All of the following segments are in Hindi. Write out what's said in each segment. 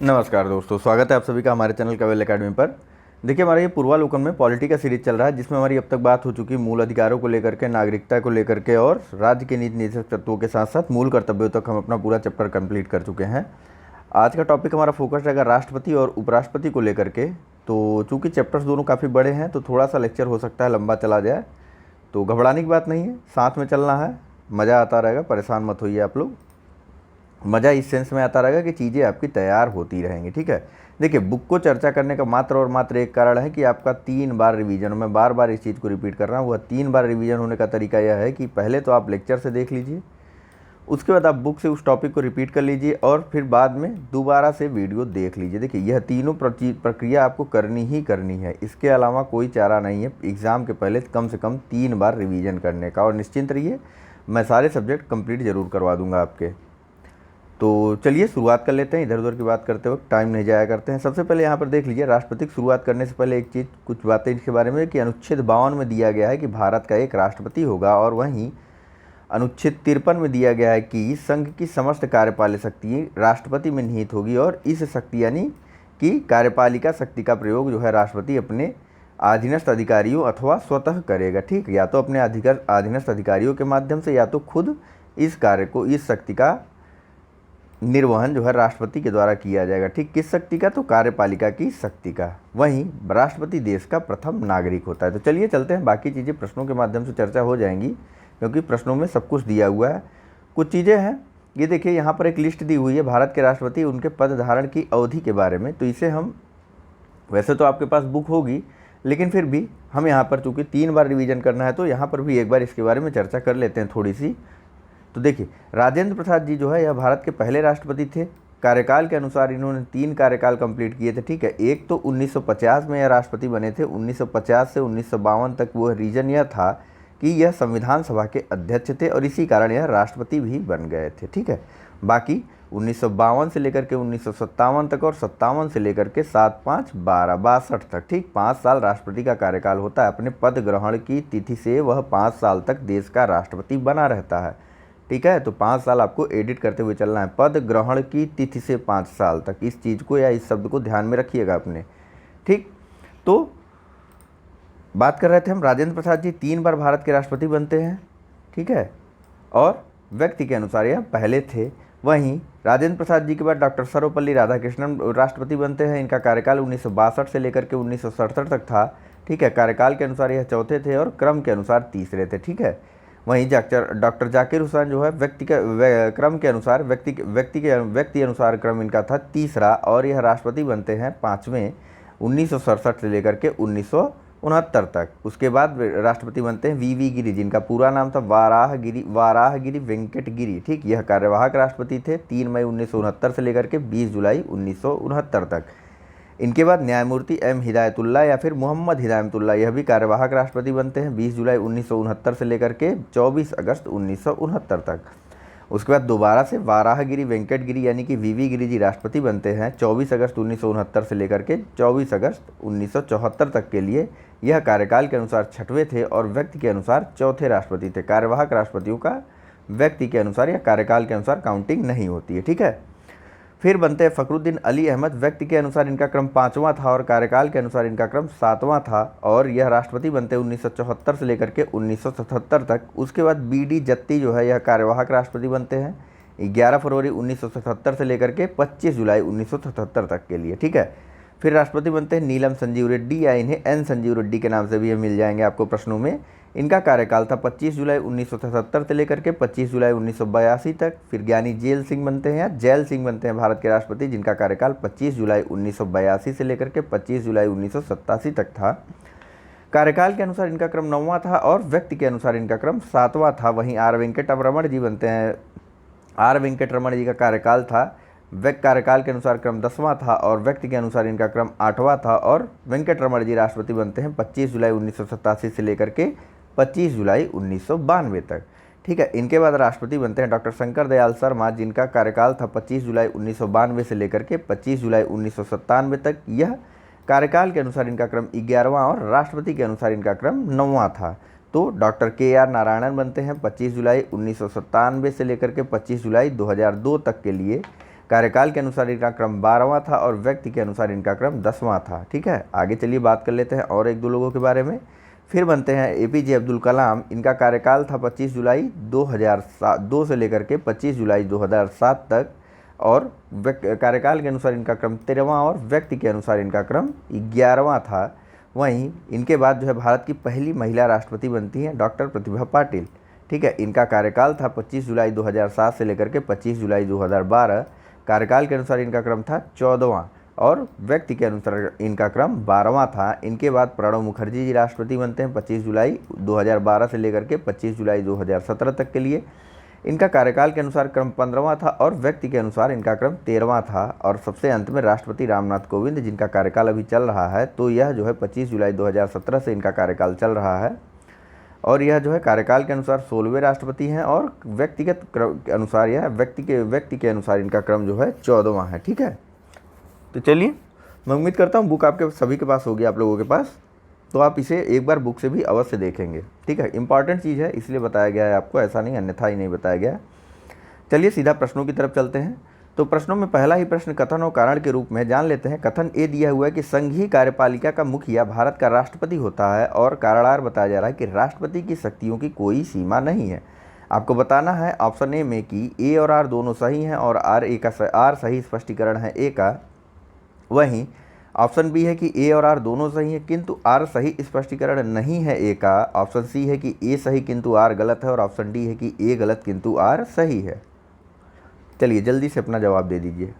नमस्कार दोस्तों, स्वागत है आप सभी का हमारे चैनल कवेल एकेडमी पर। देखिए, हमारा ये पूर्वालोकन में पॉलिटी का सीरीज चल रहा है, जिसमें हमारी अब तक बात हो चुकी मूल अधिकारों को लेकर के, नागरिकता को लेकर के और राज्य के नीति निषेध तत्वों के साथ साथ मूल कर्तव्यों तक हम अपना पूरा चैप्टर कंप्लीट कर चुके हैं। आज का टॉपिक हमारा फोकस रहेगा राष्ट्रपति और उपराष्ट्रपति को लेकर के। तो चूँकि चैप्टर्स दोनों काफ़ी बड़े हैं तो थोड़ा सा लेक्चर हो सकता है लंबा चला जाए, तो घबराने की बात नहीं है, साथ में चलना है, मज़ा आता रहेगा, परेशान मत होइए आप लोग। मज़ा इस सेंस में आता रहेगा कि चीज़ें आपकी तैयार होती रहेंगी, ठीक है। देखिए, बुक को चर्चा करने का मात्र और मात्र एक कारण है कि आपका 3 बार रिवीजन, मैं बार बार इस चीज़ को रिपीट कर रहा हूँ, वह 3 बार रिवीजन होने का तरीका यह है कि पहले तो आप लेक्चर से देख लीजिए, उसके बाद आप बुक से उस टॉपिक को रिपीट कर लीजिए और फिर बाद में दोबारा से वीडियो देख लीजिए। देखिए, यह तीनों प्रक्रिया आपको करनी ही करनी है, इसके अलावा कोई चारा नहीं है एग्ज़ाम के पहले कम से कम 3 बार रिवीजन करने का। और निश्चिंत रहिए, मैं सारे सब्जेक्ट कंप्लीट ज़रूर करवा दूंगा आपके। तो चलिए शुरुआत कर लेते हैं, इधर उधर की बात करते वक्त टाइम नहीं जाया करते हैं। सबसे पहले यहाँ पर देख लीजिए, राष्ट्रपति की शुरुआत करने से पहले एक चीज़, कुछ बातें इसके बारे में कि अनुच्छेद 52 में दिया गया है कि भारत का एक राष्ट्रपति होगा, और वहीं अनुच्छेद 53 में दिया गया है कि संघ की समस्त कार्यपालय शक्ति राष्ट्रपति में निहित होगी, और इस शक्ति यानी कि कार्यपालिका शक्ति का प्रयोग जो है राष्ट्रपति अपने अधीनस्थ अधिकारियों अथवा स्वतः करेगा, ठीक। या तो अपने अधीनस्थ अधिकारियों के माध्यम से, या तो खुद इस कार्य को, इस शक्ति का निर्वहन जो है राष्ट्रपति के द्वारा किया जाएगा, ठीक। किस शक्ति का? तो कार्यपालिका की शक्ति का। वहीं राष्ट्रपति देश का प्रथम नागरिक होता है। तो चलिए चलते हैं, बाकी चीज़ें प्रश्नों के माध्यम से चर्चा हो जाएंगी, क्योंकि प्रश्नों में सब कुछ दिया हुआ है। कुछ चीज़ें हैं, ये देखिए यहाँ पर एक लिस्ट दी हुई है भारत के राष्ट्रपति उनके पद धारण की अवधि के बारे में। तो इसे हम, वैसे तो आपके पास बुक होगी, लेकिन फिर भी हम यहाँ पर चूँकि 3 बार रिवीजन करना है तो यहाँ पर भी एक बार इसके बारे में चर्चा कर लेते हैं थोड़ी सी। तो देखिए, राजेंद्र प्रसाद जी जो है यह भारत के पहले राष्ट्रपति थे। कार्यकाल के अनुसार इन्होंने 3 कार्यकाल कंप्लीट किए थे, ठीक है। एक तो 1950 में यह राष्ट्रपति बने थे, 1950 से 1952 तक। वो रीजन यह था कि यह संविधान सभा के अध्यक्ष थे और इसी कारण यह राष्ट्रपति भी बन गए थे, ठीक है। बाकी 1952 से लेकर के 1957 तक और 57 से लेकर के 7-5-12-62 तक, ठीक। 5 साल राष्ट्रपति का कार्यकाल होता है। अपने पद ग्रहण की तिथि से वह 5 साल तक देश का राष्ट्रपति बना रहता है, ठीक है। तो 5 साल आपको एडिट करते हुए चलना है, पद ग्रहण की तिथि से 5 साल तक। इस चीज़ को या इस शब्द को ध्यान में रखिएगा अपने, ठीक। तो बात कर रहे थे हम, राजेंद्र प्रसाद जी 3 बार भारत के राष्ट्रपति बनते हैं, ठीक है, और व्यक्ति के अनुसार यह पहले थे। वहीं राजेंद्र प्रसाद जी के बाद डॉक्टर सर्वपल्ली राधाकृष्णन राष्ट्रपति बनते हैं। इनका कार्यकाल 1962 से लेकर के 1967 तक था, ठीक है। कार्यकाल के अनुसार यह चौथे थे और क्रम के अनुसार तीसरे थे, ठीक है। वहीं डॉक्टर जाकिर हुसैन जो है क्रम के अनुसार, व्यक्ति अनुसार क्रम इनका था तीसरा, और यह राष्ट्रपति बनते हैं 5वें 1967 से लेकर के 1969 तक। उसके बाद राष्ट्रपति बनते हैं वीवी गिरी, जिनका पूरा नाम था वाराहगिरी वेंकट गिरी, ठीक। यह कार्यवाहक राष्ट्रपति थे 3 मई 1969 से लेकर के 20 जुलाई 1969 तक। इनके बाद न्यायमूर्ति एम हिदायतुल्लाह या फिर मोहम्मद हिदायतुल्लाह, यह भी कार्यवाहक राष्ट्रपति बनते हैं 20 जुलाई 1969 से लेकर के 24 अगस्त 1969 तक। उसके बाद दोबारा से वाराहगिरी वेंकट गिरी यानी कि वीवी गिरी जी राष्ट्रपति बनते हैं 24 अगस्त 1969 से लेकर के 24 अगस्त 1974 तक के लिए। यह कार्यकाल के अनुसार 6वें थे और व्यक्ति के अनुसार चौथे राष्ट्रपति थे। कार्यवाहक राष्ट्रपतियों का व्यक्ति के अनुसार या कार्यकाल के अनुसार काउंटिंग नहीं होती है, ठीक है। फिर बनते हैं फ़खरुद्दीन अली अहमद। व्यक्ति के अनुसार इनका क्रम 5वां था और कार्यकाल के अनुसार इनका क्रम 7वां था, और यह राष्ट्रपति बनते 1974 से लेकर के 1977 तक। उसके बाद बीडी जत्ती जो है यह कार्यवाहक राष्ट्रपति बनते हैं 11 फरवरी 1977 से लेकर के 25 जुलाई 1977 तक के लिए, ठीक है। फिर राष्ट्रपति बनते हैं नीलम संजीव रेड्डी, या इन्हें एन संजीव रेड्डी के नाम से भी मिल जाएंगे आपको प्रश्नों में। इनका कार्यकाल था 25 जुलाई 1977 से लेकर के 25 जुलाई 1982 तक। फिर ज्ञानी जेल सिंह बनते हैं या जैल सिंह बनते हैं भारत के राष्ट्रपति, जिनका कार्यकाल 25 जुलाई 1982 से लेकर के 25 जुलाई 1987 तक था। कार्यकाल के अनुसार इनका क्रम 9वां था और व्यक्ति के अनुसार इनका क्रम 7वां था। वहीं आर वेंकटरमण जी बनते हैं। आर वेंकटरमण जी का कार्यकाल था, कार्यकाल के अनुसार क्रम 10वां था और व्यक्ति के अनुसार इनका क्रम 8वां था, और वेंकटरमण जी राष्ट्रपति बनते हैं 25 जुलाई 1987 से लेकर के 25 जुलाई 1992 तक, ठीक है। इनके बाद राष्ट्रपति बनते हैं डॉक्टर शंकर दयाल शर्मा, जिनका कार्यकाल था 25 जुलाई 1992 से लेकर के 25 जुलाई 1997 तक। यह कार्यकाल के अनुसार इनका क्रम 11वां और राष्ट्रपति के अनुसार इनका क्रम 9वां था। तो डॉक्टर KR नारायणन बनते हैं 25 जुलाई 1997 से लेकर के 25 जुलाई 2002 तक के लिए। कार्यकाल के अनुसार इनका क्रम 12वां था और व्यक्ति के अनुसार इनका क्रम 10वां था। ठीक है, आगे चलिए बात कर लेते हैं और एक दो लोगों के बारे में। फिर बनते हैं APJ अब्दुल कलाम। इनका कार्यकाल था 25 जुलाई 2002 से लेकर के 25 जुलाई 2007 तक और कार्यकाल के अनुसार इनका क्रम 13वां और व्यक्ति के अनुसार इनका क्रम 11वां था। वहीं इनके बाद जो है भारत की पहली महिला राष्ट्रपति बनती हैं डॉक्टर प्रतिभा पाटिल। ठीक है, इनका कार्यकाल था 25 जुलाई 2007 से लेकर के 25 जुलाई 2012। कार्यकाल के अनुसार इनका क्रम था 14वां और व्यक्ति के अनुसार इनका क्रम 12वां था। इनके बाद प्रणब मुखर्जी जी राष्ट्रपति बनते हैं 25 जुलाई 2012 से लेकर के 25 जुलाई 2017 तक के लिए। इनका कार्यकाल के अनुसार क्रम 15वां था और व्यक्ति के अनुसार इनका क्रम 13वां था। और सबसे अंत में राष्ट्रपति रामनाथ कोविंद, जिनका कार्यकाल अभी चल रहा है, तो यह जो है 25 जुलाई 2017 से इनका कार्यकाल चल रहा है और यह जो है कार्यकाल के अनुसार 16वें राष्ट्रपति हैं और व्यक्तिगत के अनुसार यह व्यक्ति के अनुसार इनका क्रम जो है 14वां है। ठीक है, तो चलिए मैं उम्मीद करता हूँ बुक आपके सभी के पास होगी, आप लोगों के पास, तो आप इसे एक बार बुक से भी अवश्य देखेंगे। ठीक है, इंपॉर्टेंट चीज़ है इसलिए बताया गया है आपको, ऐसा नहीं अन्यथा ही नहीं बताया गया। चलिए सीधा प्रश्नों की तरफ चलते हैं। तो प्रश्नों में पहला ही प्रश्न कथन और कारण के रूप में जान लेते हैं। कथन ए दिया हुआ है कि संघीय कार्यपालिका का मुखिया भारत का राष्ट्रपति होता है और कारणा बताया जा रहा है कि राष्ट्रपति की शक्तियों की कोई सीमा नहीं है। आपको बताना है ऑप्शन ए में कि ए और आर दोनों सही हैं और आर सही स्पष्टीकरण है ए का। वहीं ऑप्शन बी है कि ए और आर दोनों सही है किंतु आर सही स्पष्टीकरण नहीं है ए का। ऑप्शन सी है कि ए सही किंतु आर गलत है और ऑप्शन डी है कि ए गलत किंतु आर सही है। चलिए जल्दी से अपना जवाब दे दीजिए।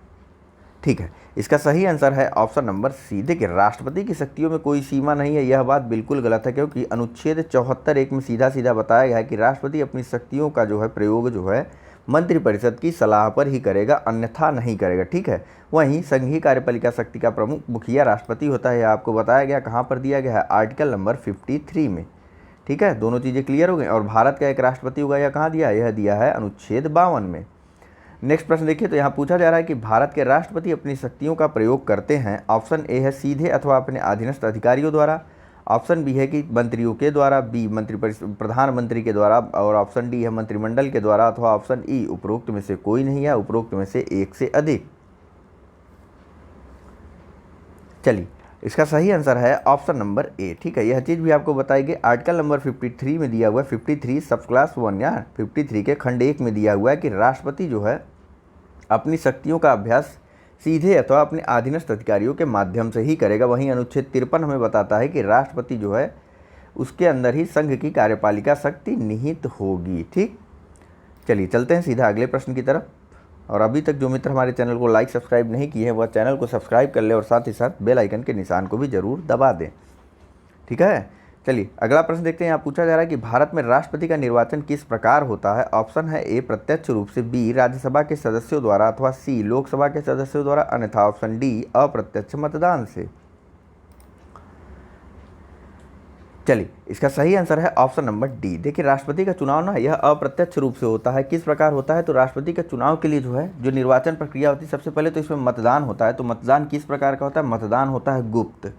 ठीक है, इसका सही आंसर है ऑप्शन नंबर सी। देखिए, राष्ट्रपति की शक्तियों में कोई सीमा नहीं है, यह बात बिल्कुल गलत है क्योंकि अनुच्छेद 74(1) में सीधा सीधा बताया गया है कि राष्ट्रपति अपनी शक्तियों का जो है प्रयोग जो है मंत्रिपरिषद की सलाह पर ही करेगा, अन्यथा नहीं करेगा। ठीक है, वहीं संघीय कार्यपालिका शक्ति का प्रमुख मुखिया राष्ट्रपति होता है, आपको बताया गया कहाँ पर दिया गया है, आर्टिकल नंबर 53 में। ठीक है, दोनों चीज़ें क्लियर हो गई। और भारत का एक राष्ट्रपति होगा, यह कहाँ दिया है, यह दिया है अनुच्छेद 52 में। नेक्स्ट प्रश्न देखिए, तो यहाँ पूछा जा रहा है कि भारत के राष्ट्रपति अपनी शक्तियों का प्रयोग करते हैं। ऑप्शन ए है सीधे अथवा अपने अधीनस्थ अधिकारियों द्वारा, ऑप्शन बी है कि मंत्रियों के द्वारा, बी प्रधानमंत्री के द्वारा और ऑप्शन डी है मंत्रिमंडल के द्वारा अथवा ऑप्शन ई उपरोक्त में से कोई नहीं है, उपरोक्त में से एक से अधिक। चलिए, इसका सही आंसर है ऑप्शन नंबर ए। ठीक है, यह चीज़ भी आपको बताएगी, आर्टिकल नंबर 53 में दिया हुआ है, 53 सब क्लास 1 या 53 के खंड 1 में दिया हुआ है कि राष्ट्रपति जो है अपनी शक्तियों का अभ्यास सीधे अथवा अपने अधीनस्थ अधिकारियों के माध्यम से ही करेगा। वहीं अनुच्छेद 53 हमें बताता है कि राष्ट्रपति जो है उसके अंदर ही संघ की कार्यपालिका शक्ति निहित होगी। ठीक, चलिए चलते हैं सीधा अगले प्रश्न की तरफ। और अभी तक जो मित्र हमारे चैनल को लाइक सब्सक्राइब नहीं किए हैं वह चैनल को सब्सक्राइब कर ले और साथ ही साथ बेल आइकन के निशान को भी जरूर दबा दें। ठीक है, चलिए अगला प्रश्न देखते हैं। यहाँ पूछा जा रहा है कि भारत में राष्ट्रपति का निर्वाचन किस प्रकार होता है। ऑप्शन है ए प्रत्यक्ष रूप से, बी राज्यसभा के सदस्यों द्वारा अथवा सी लोकसभा के सदस्यों द्वारा, अन्यथा ऑप्शन डी अप्रत्यक्ष मतदान से। चलिए, इसका सही आंसर है ऑप्शन नंबर डी। देखिए, राष्ट्रपति का चुनाव ना यह अप्रत्यक्ष रूप से होता है। किस प्रकार होता है, तो राष्ट्रपति के चुनाव के लिए जो है जो निर्वाचन प्रक्रिया होती है, सबसे पहले तो इसमें मतदान होता है। तो मतदान किस प्रकार का होता है, मतदान होता है गुप्त।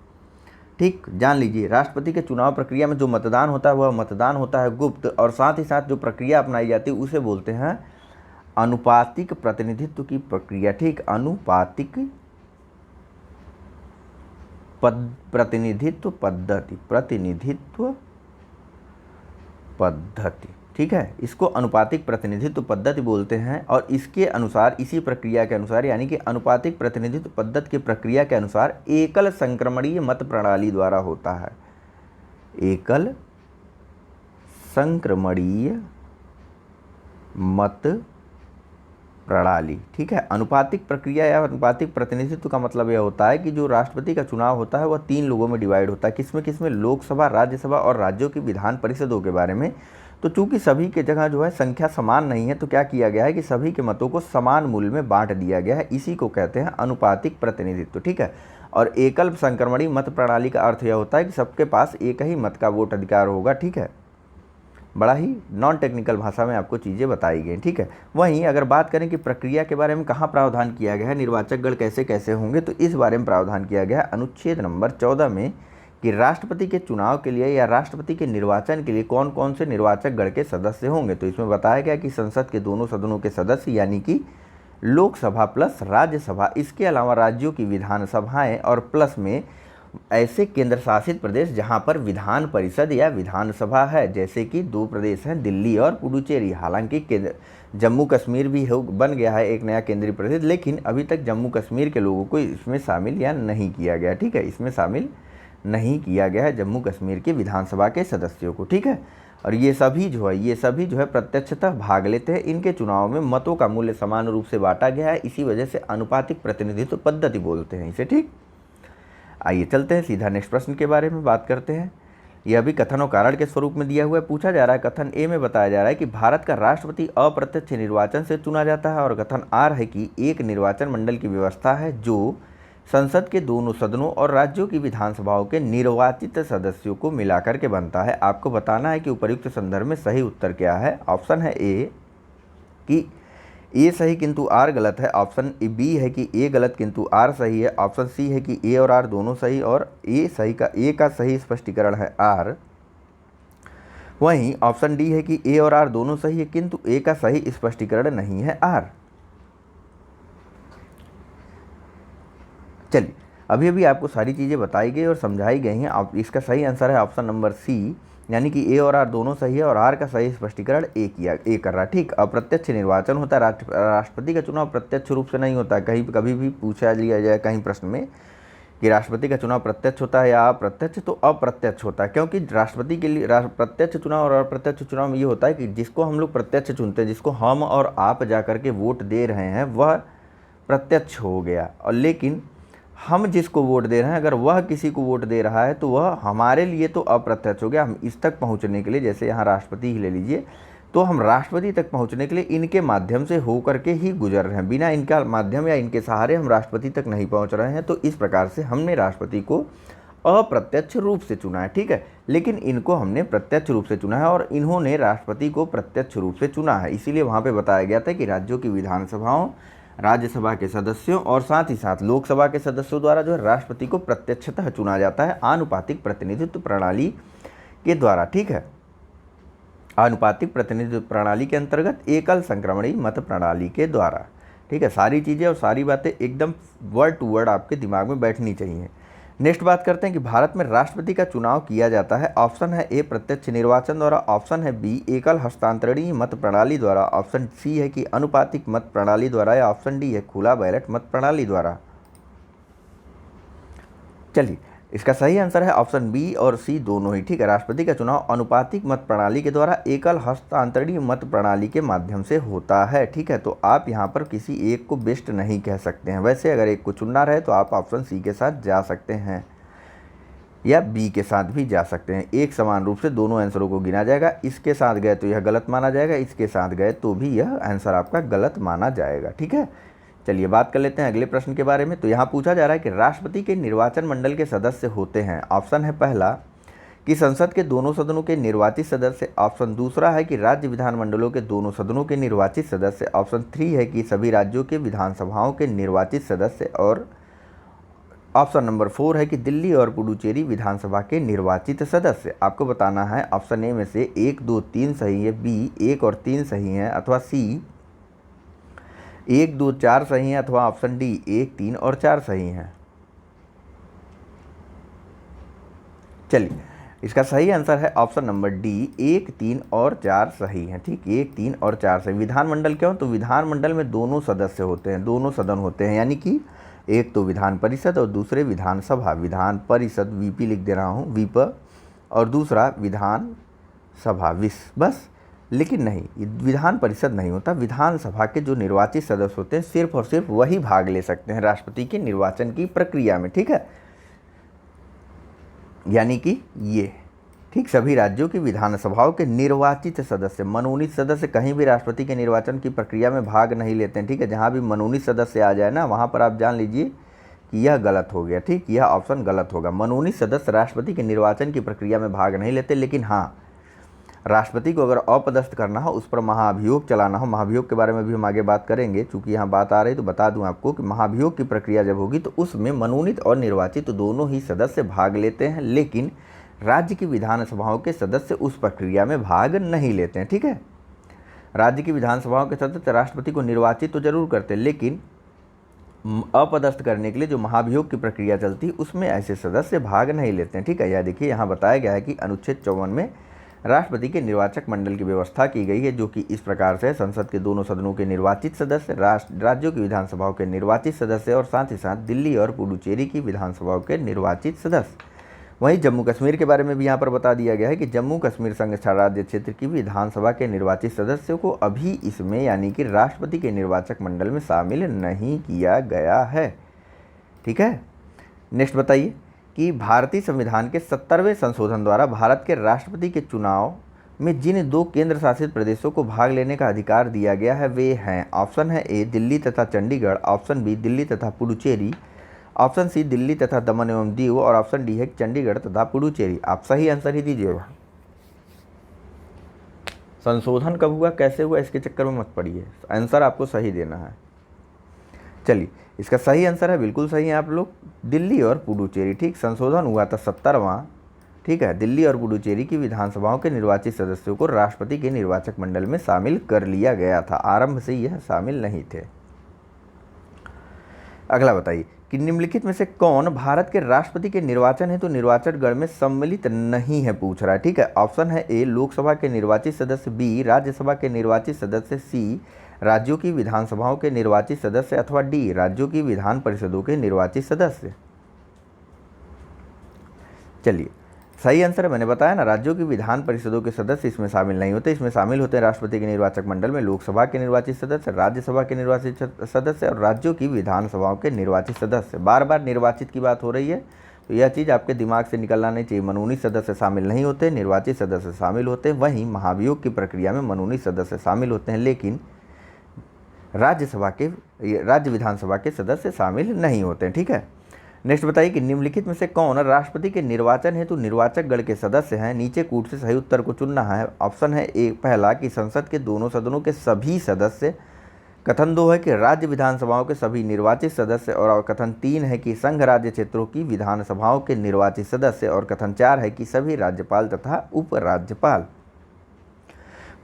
ठीक, जान लीजिए, राष्ट्रपति के चुनाव प्रक्रिया में जो मतदान होता है वह मतदान होता है गुप्त। और साथ ही साथ जो प्रक्रिया अपनाई जाती है उसे बोलते हैं अनुपातिक प्रतिनिधित्व की प्रक्रिया। ठीक, अनुपातिक प्रतिनिधित्व पद्धति। ठीक है, इसको अनुपातिक प्रतिनिधित्व पद्धति बोलते हैं। और इसके अनुसार, इसी प्रक्रिया के अनुसार, यानी कि अनुपातिक प्रतिनिधित्व पद्धति की प्रक्रिया के अनुसार एकल संक्रमणीय मत प्रणाली द्वारा होता है। एकल संक्रमणीय मत प्रणाली। ठीक है, अनुपातिक प्रक्रिया या अनुपातिक प्रतिनिधित्व का मतलब यह होता है कि जो राष्ट्रपति का चुनाव होता है वह 3 लोगों में डिवाइड होता है। किसमें, लोकसभा, राज्यसभा और राज्यों की विधान परिषदों के बारे में। तो चूंकि सभी के जगह जो है संख्या समान नहीं है, तो क्या किया गया है कि सभी के मतों को समान मूल्य में बांट दिया गया है। इसी को कहते हैं अनुपातिक प्रतिनिधित्व। ठीक है, और एकल संक्रमणीय मत प्रणाली का अर्थ यह होता है कि सबके पास एक ही मत का वोट अधिकार होगा। ठीक है, बड़ा ही नॉन टेक्निकल भाषा में आपको चीज़ें बताई गई। ठीक है, वहीं अगर बात करें कि प्रक्रिया के बारे में कहाँ प्रावधान किया गया है, निर्वाचक गण कैसे कैसे होंगे, तो इस बारे में प्रावधान किया गया है अनुच्छेद नंबर 14 में कि राष्ट्रपति के चुनाव के लिए या राष्ट्रपति के निर्वाचन के लिए कौन कौन से निर्वाचक गण के सदस्य होंगे। तो इसमें बताया गया कि संसद के दोनों सदनों के सदस्य यानी कि लोकसभा प्लस राज्यसभा, इसके अलावा राज्यों की विधानसभाएं और प्लस में ऐसे केंद्र शासित प्रदेश जहां पर विधान परिषद या विधानसभा है, जैसे कि 2 प्रदेश हैं, दिल्ली और पुडुचेरी। हालांकि जम्मू कश्मीर भी बन गया है एक नया केंद्रीय प्रदेश, लेकिन अभी तक जम्मू कश्मीर के लोगों को इसमें शामिल या नहीं किया गया। ठीक है, इसमें शामिल नहीं किया गया है जम्मू कश्मीर के विधानसभा के सदस्यों को। ठीक है, और ये सभी जो है प्रत्यक्षतः भाग लेते हैं। इनके चुनाव में मतों का मूल्य समान रूप से बांटा गया है, इसी वजह से अनुपातिक प्रतिनिधित्व पद्धति बोलते हैं इसे। ठीक, आइए चलते हैं सीधा नेक्स्ट प्रश्न के बारे में बात करते हैं। यह भी कथन और कारण के स्वरूप में दिया हुआ है। पूछा जा रहा है, कथन ए में बताया जा रहा है कि भारत का राष्ट्रपति अप्रत्यक्ष निर्वाचन से चुना जाता है, और कथन आर है कि एक निर्वाचन मंडल की व्यवस्था है जो संसद के दोनों सदनों और राज्यों की विधानसभाओं के निर्वाचित सदस्यों को मिलाकर के बनता है। आपको बताना है कि उपर्युक्त संदर्भ में सही उत्तर क्या है। ऑप्शन है ए कि ए सही किंतु आर गलत है, ऑप्शन बी है कि ए गलत किंतु आर सही है, ऑप्शन सी है कि ए और आर दोनों सही और ए का सही स्पष्टीकरण है आर। वहीं ऑप्शन डी है कि ए और आर दोनों सही है किंतु ए का सही स्पष्टीकरण नहीं है आर। चलिए, अभी अभी आपको सारी चीज़ें बताई गई और समझाई गई हैं। आप इसका सही आंसर है ऑप्शन नंबर सी, यानी कि ए और आर दोनों सही है और आर का सही स्पष्टीकरण ए कर रहा है। ठीक, अप्रत्यक्ष निर्वाचन होता है। राष्ट्रपति का चुनाव प्रत्यक्ष रूप से नहीं होता है। कभी भी पूछा लिया जाए कहीं प्रश्न में कि राष्ट्रपति का चुनाव प्रत्यक्ष होता है या अप्रत्यक्ष, तो अप्रत्यक्ष होता है, क्योंकि राष्ट्रपति के लिए प्रत्यक्ष चुनाव और अप्रत्यक्ष चुनाव में ये होता है कि जिसको हम लोग प्रत्यक्ष चुनते हैं, जिसको हम और आप जा करके वोट दे रहे हैं, वह प्रत्यक्ष हो गया। और लेकिन हम जिसको वोट दे रहे हैं, अगर वह किसी को वोट दे रहा है तो वह हमारे लिए तो अप्रत्यक्ष हो गया। हम इस तक पहुंचने के लिए, जैसे यहाँ राष्ट्रपति ही ले लीजिए, तो हम राष्ट्रपति तक पहुंचने के लिए इनके माध्यम से हो करके ही गुजर रहे हैं। बिना इनका माध्यम या इनके सहारे हम राष्ट्रपति तक नहीं पहुंच रहे हैं। तो इस प्रकार से हमने राष्ट्रपति को अप्रत्यक्ष रूप से चुना है। ठीक है, लेकिन इनको हमने प्रत्यक्ष रूप से चुना है और इन्होंने राष्ट्रपति को प्रत्यक्ष रूप से चुना है। इसीलिए वहाँ पर बताया गया था कि राज्यों की विधानसभाओं, राज्यसभा के सदस्यों और साथ ही साथ लोकसभा के सदस्यों द्वारा जो है राष्ट्रपति को प्रत्यक्षतः चुना जाता है आनुपातिक प्रतिनिधित्व प्रणाली के द्वारा। ठीक है, आनुपातिक प्रतिनिधित्व प्रणाली के अंतर्गत एकल संक्रमणी मत प्रणाली के द्वारा। ठीक है, सारी चीज़ें और सारी बातें एकदम वर्ड टू वर्ड आपके दिमाग में बैठनी चाहिए। नेक्स्ट बात करते हैं कि भारत में राष्ट्रपति का चुनाव किया जाता है। ऑप्शन है ए प्रत्यक्ष निर्वाचन द्वारा, ऑप्शन है बी एकल हस्तांतरणीय मत प्रणाली द्वारा, ऑप्शन सी है कि अनुपातिक मत प्रणाली द्वारा, या ऑप्शन डी है खुला बैलेट मत प्रणाली द्वारा। चलिए, इसका सही आंसर है ऑप्शन बी और सी दोनों ही। ठीक है, राष्ट्रपति का चुनाव अनुपातिक मत प्रणाली के द्वारा एकल हस्तांतरणीय मत प्रणाली के माध्यम से होता है। ठीक है, तो आप यहाँ पर किसी एक को बेस्ट नहीं कह सकते हैं। वैसे अगर एक को चुनना रहे तो आप ऑप्शन सी के साथ जा सकते हैं या बी के साथ भी जा सकते हैं। एक समान रूप से दोनों आंसरों को गिना जाएगा। इसके साथ गए तो यह गलत माना जाएगा, इसके साथ गए तो भी यह आंसर आपका गलत माना जाएगा। ठीक है, चलिए बात कर लेते हैं अगले प्रश्न के बारे में। तो यहाँ पूछा जा रहा है कि राष्ट्रपति के निर्वाचन मंडल के सदस्य होते हैं। ऑप्शन है पहला कि संसद के दोनों सदनों के निर्वाचित सदस्य, ऑप्शन दूसरा है कि राज्य विधानमंडलों के दोनों सदनों के निर्वाचित सदस्य, ऑप्शन 3 है कि सभी राज्यों के विधानसभाओं के निर्वाचित सदस्य, और ऑप्शन नंबर 4 है कि दिल्ली और पुडुचेरी विधानसभा के निर्वाचित सदस्य। आपको बताना है ऑप्शन ए में से 1, 2, 3 सही है, बी 1 और 3 सही है, अथवा सी 1, 2, 4 सही है, अथवा ऑप्शन डी 1, 3 और 4 सही हैं। चलिए, इसका सही आंसर है ऑप्शन नंबर डी 1, 3 और 4 सही हैं। ठीक, 1, 3 और 4 सही। विधानमंडल क्यों? तो विधानमंडल में दोनों सदस्य होते हैं, दोनों सदन होते हैं, यानी कि एक तो विधान परिषद और दूसरे विधानसभा। विधान परिषद वीपी लिख दे रहा हूँ, वीप, और दूसरा विधान सभा विस, बस। लेकिन नहीं, विधान परिषद नहीं होता। विधानसभा के जो निर्वाचित सदस्य होते हैं सिर्फ और सिर्फ वही भाग ले सकते हैं राष्ट्रपति के निर्वाचन की प्रक्रिया में। ठीक है, यानी कि ये ठीक सभी राज्यों की विधानसभाओं के निर्वाचित सदस्य, मनोनीत सदस्य कहीं भी राष्ट्रपति के निर्वाचन की प्रक्रिया में भाग नहीं लेते हैं। ठीक है, जहाँ भी मनोनीत सदस्य आ जाए ना, वहाँ पर आप जान लीजिए कि यह गलत हो गया। ठीक, यह ऑप्शन गलत होगा। मनोनीत सदस्य राष्ट्रपति के निर्वाचन की प्रक्रिया में भाग नहीं लेते, लेकिन हाँ, राष्ट्रपति को अगर अपदस्थ करना हो, उस पर महाभियोग चलाना हो, महाभियोग के बारे में भी हम आगे बात करेंगे, चूंकि यहाँ बात आ रही तो बता दूं आपको कि महाभियोग की प्रक्रिया जब होगी तो उसमें मनोनीत और निर्वाचित दोनों ही सदस्य भाग लेते हैं, लेकिन राज्य की विधानसभाओं के सदस्य उस प्रक्रिया में भाग नहीं लेते हैं। ठीक है, राज्य की विधानसभाओं के सदस्य राष्ट्रपति को निर्वाचित तो जरूर करते, लेकिन अपदस्थ करने के लिए जो महाभियोग की प्रक्रिया चलती उसमें ऐसे सदस्य भाग नहीं लेते हैं। ठीक है, यह देखिए यहाँ बताया गया है कि अनुच्छेद 54 में राष्ट्रपति के निर्वाचक मंडल की व्यवस्था की गई है, जो कि इस प्रकार से संसद के दोनों सदनों के निर्वाचित सदस्य, राज्यों की विधानसभाओं के निर्वाचित सदस्य और साथ ही साथ दिल्ली और पुडुचेरी की विधानसभाओं के निर्वाचित सदस्य। वहीं जम्मू कश्मीर के बारे में भी यहाँ पर बता दिया गया है कि जम्मू कश्मीर संघ राज्य क्षेत्र की विधानसभा के निर्वाचित सदस्यों को अभी इसमें यानी कि राष्ट्रपति के निर्वाचक मंडल में शामिल नहीं किया गया है। ठीक है, नेक्स्ट बताइए कि भारतीय संविधान के 70वें संशोधन द्वारा भारत के राष्ट्रपति के चुनाव में जिन 2 केंद्र शासित प्रदेशों को भाग लेने का अधिकार दिया गया है वे हैं, ऑप्शन है ए दिल्ली तथा चंडीगढ़, ऑप्शन बी दिल्ली तथा पुडुचेरी, ऑप्शन सी दिल्ली तथा दमन एवं दीव और ऑप्शन डी है चंडीगढ़ तथा पुडुचेरी। आप सही आंसर ही दीजिएगा। संशोधन कब हुआ, कैसे हुआ, इसके चक्कर में मत पड़िए, आंसर आपको सही देना है। चलिए, इसका सही आंसर है, बिल्कुल सही है आप लोग, दिल्ली और पुडुचेरी। ठीक, संशोधन हुआ था 70वां। ठीक है, दिल्ली और पुडुचेरी की विधानसभाओं के निर्वाचित सदस्यों को राष्ट्रपति के निर्वाचक मंडल में शामिल कर लिया गया था, आरंभ से यह शामिल नहीं थे। अगला बताइए कि निम्नलिखित में से कौन भारत के राष्ट्रपति के निर्वाचन हेतु निर्वाचन गण में सम्मिलित नहीं है, पूछ रहा है। ठीक है, ऑप्शन है ए लोकसभा के निर्वाचित सदस्य, बी राज्यसभा के निर्वाचित सदस्य, सी राज्यों की विधानसभाओं के निर्वाचित सदस्य अथवा डी राज्यों की विधान परिषदों के निर्वाचित सदस्य। चलिए, सही आंसर मैंने बताया ना, राज्यों की विधान परिषदों के सदस्य इसमें शामिल नहीं होते। इसमें शामिल होते हैं राष्ट्रपति के निर्वाचक मंडल में लोकसभा के निर्वाचित सदस्य, राज्यसभा के निर्वाचित सदस्य और राज्यों की विधानसभाओं के निर्वाचित सदस्य। बार बार निर्वाचित की बात हो रही है, तो यह चीज़ आपके दिमाग से निकलना नहीं चाहिए। मनोनीत सदस्य शामिल नहीं होते, निर्वाचित सदस्य शामिल होते हैं। वहीं महाभियोग की प्रक्रिया में मनोनीत सदस्य शामिल होते हैं, लेकिन राज्य विधानसभा के सदस्य शामिल नहीं होते हैं। ठीक है, नेक्स्ट बताइए कि निम्नलिखित में से कौन राष्ट्रपति के निर्वाचन हेतु निर्वाचक गण के सदस्य हैं, नीचे कूट से सही उत्तर को चुनना है। ऑप्शन है ए पहला कि संसद के दोनों सदनों के सभी सदस्य, कथन 2 है कि राज्य विधानसभाओं के सभी निर्वाचित सदस्य और कथन 3 है कि संघ राज्य क्षेत्रों की विधानसभाओं के निर्वाचित सदस्य और कथन 4 है कि सभी राज्यपाल तथा उपराज्यपाल।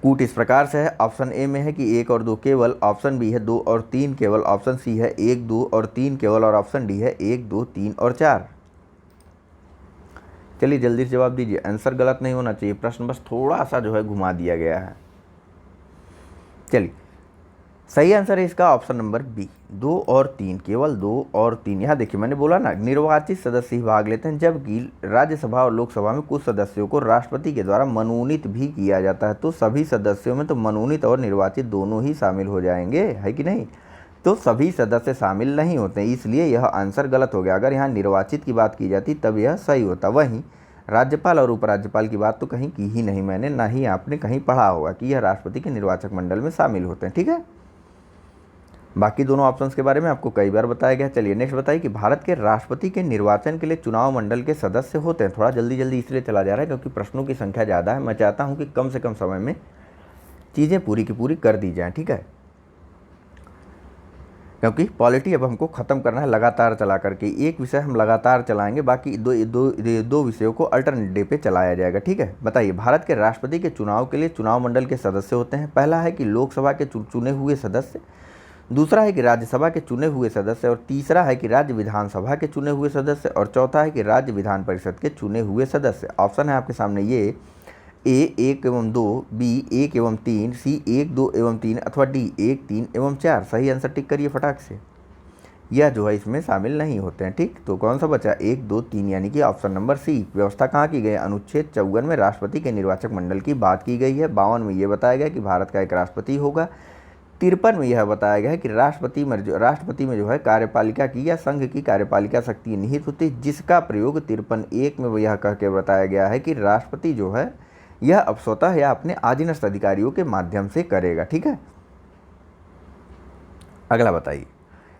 कूट इस प्रकार से है, ऑप्शन ए में है कि 1 और 2 केवल, ऑप्शन बी है 2 और 3 केवल, ऑप्शन सी है 1, 2 और 3 केवल और ऑप्शन डी है 1, 2, 3 और 4। चलिए जल्दी से जवाब दीजिए, आंसर गलत नहीं होना चाहिए, प्रश्न बस थोड़ा सा जो है घुमा दिया गया है। चलिए, सही आंसर है इसका ऑप्शन नंबर बी, 2 और 3, केवल 2 और 3। यहाँ देखिए मैंने बोला ना, निर्वाचित सदस्य ही भाग लेते हैं, जबकि राज्यसभा और लोकसभा में कुछ सदस्यों को राष्ट्रपति के द्वारा मनोनीत भी किया जाता है। तो सभी सदस्यों में तो मनोनीत और निर्वाचित दोनों ही शामिल हो जाएंगे, है कि नहीं। तो सभी सदस्य शामिल नहीं होते, इसलिए यह आंसर गलत हो गया। अगर यहाँ निर्वाचित की बात की जाती तब यह सही होता। वहीं राज्यपाल और उपराज्यपाल की बात तो कहीं की ही नहीं मैंने, ना ही आपने कहीं पढ़ा होगा कि यह राष्ट्रपति के निर्वाचक मंडल में शामिल होते हैं। ठीक है, बाकी दोनों ऑप्शंस के बारे में आपको कई बार बताया गया। चलिए नेक्स्ट बताइए कि भारत के राष्ट्रपति के निर्वाचन के लिए चुनाव मंडल के सदस्य होते हैं। थोड़ा जल्दी जल्दी इसलिए चला जा रहा है क्योंकि प्रश्नों की संख्या ज़्यादा है। मैं चाहता हूं कि कम से कम समय में चीज़ें पूरी की पूरी कर दी जाएँ। ठीक है, क्योंकि पॉलिटी अब हमको ख़त्म करना है लगातार चला करके। एक विषय हम लगातार चलाएंगे, बाकी दो विषयों को अल्टरनेट डे पे चलाया जाएगा। ठीक है, बताइए भारत के राष्ट्रपति के चुनाव के लिए चुनाव मंडल के सदस्य होते हैं। पहला है कि लोकसभा के चुने हुए सदस्य, दूसरा है कि राज्यसभा के चुने हुए सदस्य और तीसरा है कि राज्य विधानसभा के चुने हुए सदस्य और चौथा है कि राज्य विधान परिषद के चुने हुए सदस्य। ऑप्शन है आपके सामने ये, ए 1 एवं 2, बी 1 एवं 3, सी 1, 2 एवं 3 अथवा डी 1, 3 एवं 4। सही आंसर टिक करिए फटाक से, यह जो है इसमें शामिल नहीं होते हैं। ठीक, तो कौन सा बचा, 1, 2, 3 यानी कि ऑप्शन नंबर सी। व्यवस्था कहाँ की गई है, अनुच्छेद 54 में राष्ट्रपति के निर्वाचक मंडल की बात की गई है। 52 में यह बताया गया कि भारत का एक राष्ट्रपति होगा। 53 में यह बताया गया है कि राष्ट्रपति में जो है कार्यपालिका की या संघ की कार्यपालिका शक्ति निहित होती, जिसका प्रयोग 53(1) में यह कह के बताया गया है कि राष्ट्रपति जो है यह अब स्वतः या अपने अधीनस्थ अधिकारियों के माध्यम से करेगा। ठीक है, अगला बताइए,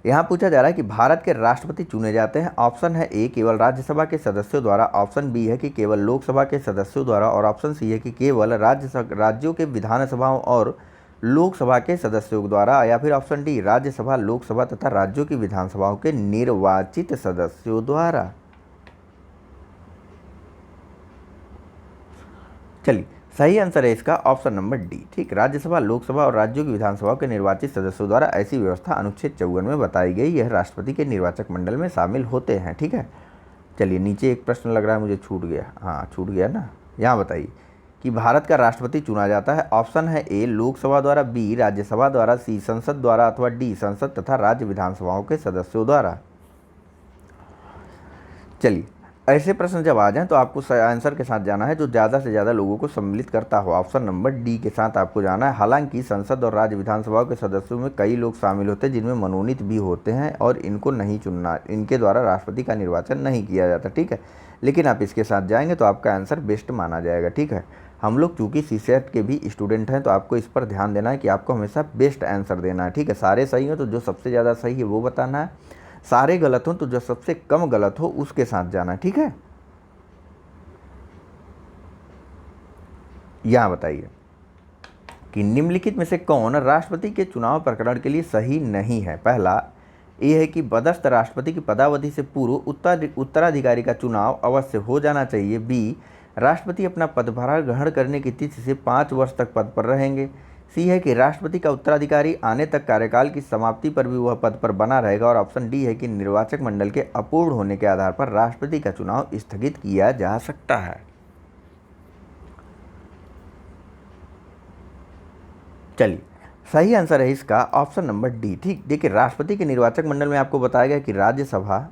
यहाँ पूछा जा रहा है कि भारत के राष्ट्रपति चुने जाते हैं। ऑप्शन है ए केवल राज्यसभा के सदस्यों द्वारा, ऑप्शन बी है कि केवल लोकसभा के सदस्यों द्वारा और ऑप्शन सी है कि केवल राज्यों के विधानसभाओं और लोकसभा के सदस्यों द्वारा, या फिर ऑप्शन डी राज्यसभा, लोकसभा तथा राज्यों की विधानसभाओं के निर्वाचित सदस्यों द्वारा। चलिए सही आंसर है इसका ऑप्शन नंबर डी। ठीक, राज्यसभा, लोकसभा और राज्यों की विधानसभाओं के निर्वाचित सदस्यों द्वारा ऐसी व्यवस्था अनुच्छेद 54 में बताई गई। यह राष्ट्रपति के निर्वाचक मंडल में शामिल होते हैं। ठीक है, चलिए नीचे एक प्रश्न लग रहा है मुझे छूट गया, हाँ छूट गया ना। यहाँ बताइए कि भारत का राष्ट्रपति चुना जाता है। ऑप्शन है ए लोकसभा द्वारा, बी राज्यसभा द्वारा, सी संसद द्वारा अथवा डी संसद तथा राज्य विधानसभाओं के सदस्यों द्वारा। चलिए, ऐसे प्रश्न जब आ जाएं तो आपको आंसर के साथ जाना है जो ज़्यादा से ज़्यादा लोगों को सम्मिलित करता हो। ऑप्शन नंबर डी के साथ आपको जाना है। हालांकि संसद और राज्य विधानसभाओं के सदस्यों में कई लोग शामिल होते हैं जिनमें मनोनीत भी होते हैं और इनको नहीं चुनना, इनके द्वारा राष्ट्रपति का निर्वाचन नहीं किया जाता। ठीक है, लेकिन आप इसके साथ जाएंगे तो आपका आंसर बेस्ट माना जाएगा। ठीक है, हम लोग चूँकि सीसेट के भी स्टूडेंट हैं तो आपको इस पर ध्यान देना है कि आपको हमेशा बेस्ट आंसर देना है। ठीक है, सारे सही हो तो जो सबसे ज़्यादा सही है वो बताना है, सारे गलत हो तो जो सबसे कम गलत हो उसके साथ जाना है। ठीक है, यहाँ बताइए कि निम्नलिखित में से कौन राष्ट्रपति के चुनाव प्रकरण के लिए सही नहीं है। पहला ये है कि पदस्थ राष्ट्रपति की पदावधि से पूर्व उत्तराधिकारी का चुनाव अवश्य हो जाना चाहिए। बी राष्ट्रपति अपना पदभार ग्रहण करने की तिथि से 5 वर्ष तक पद पर रहेंगे। सी है कि राष्ट्रपति का उत्तराधिकारी आने तक कार्यकाल की समाप्ति पर भी वह पद पर बना रहेगा। और ऑप्शन डी है कि निर्वाचक मंडल के अपूर्ण होने के आधार पर राष्ट्रपति का चुनाव स्थगित किया जा सकता है। चलिए, सही आंसर है इसका ऑप्शन नंबर डी। ठीक, देखिए राष्ट्रपति के निर्वाचक मंडल में आपको बताया गया कि राज्यसभा,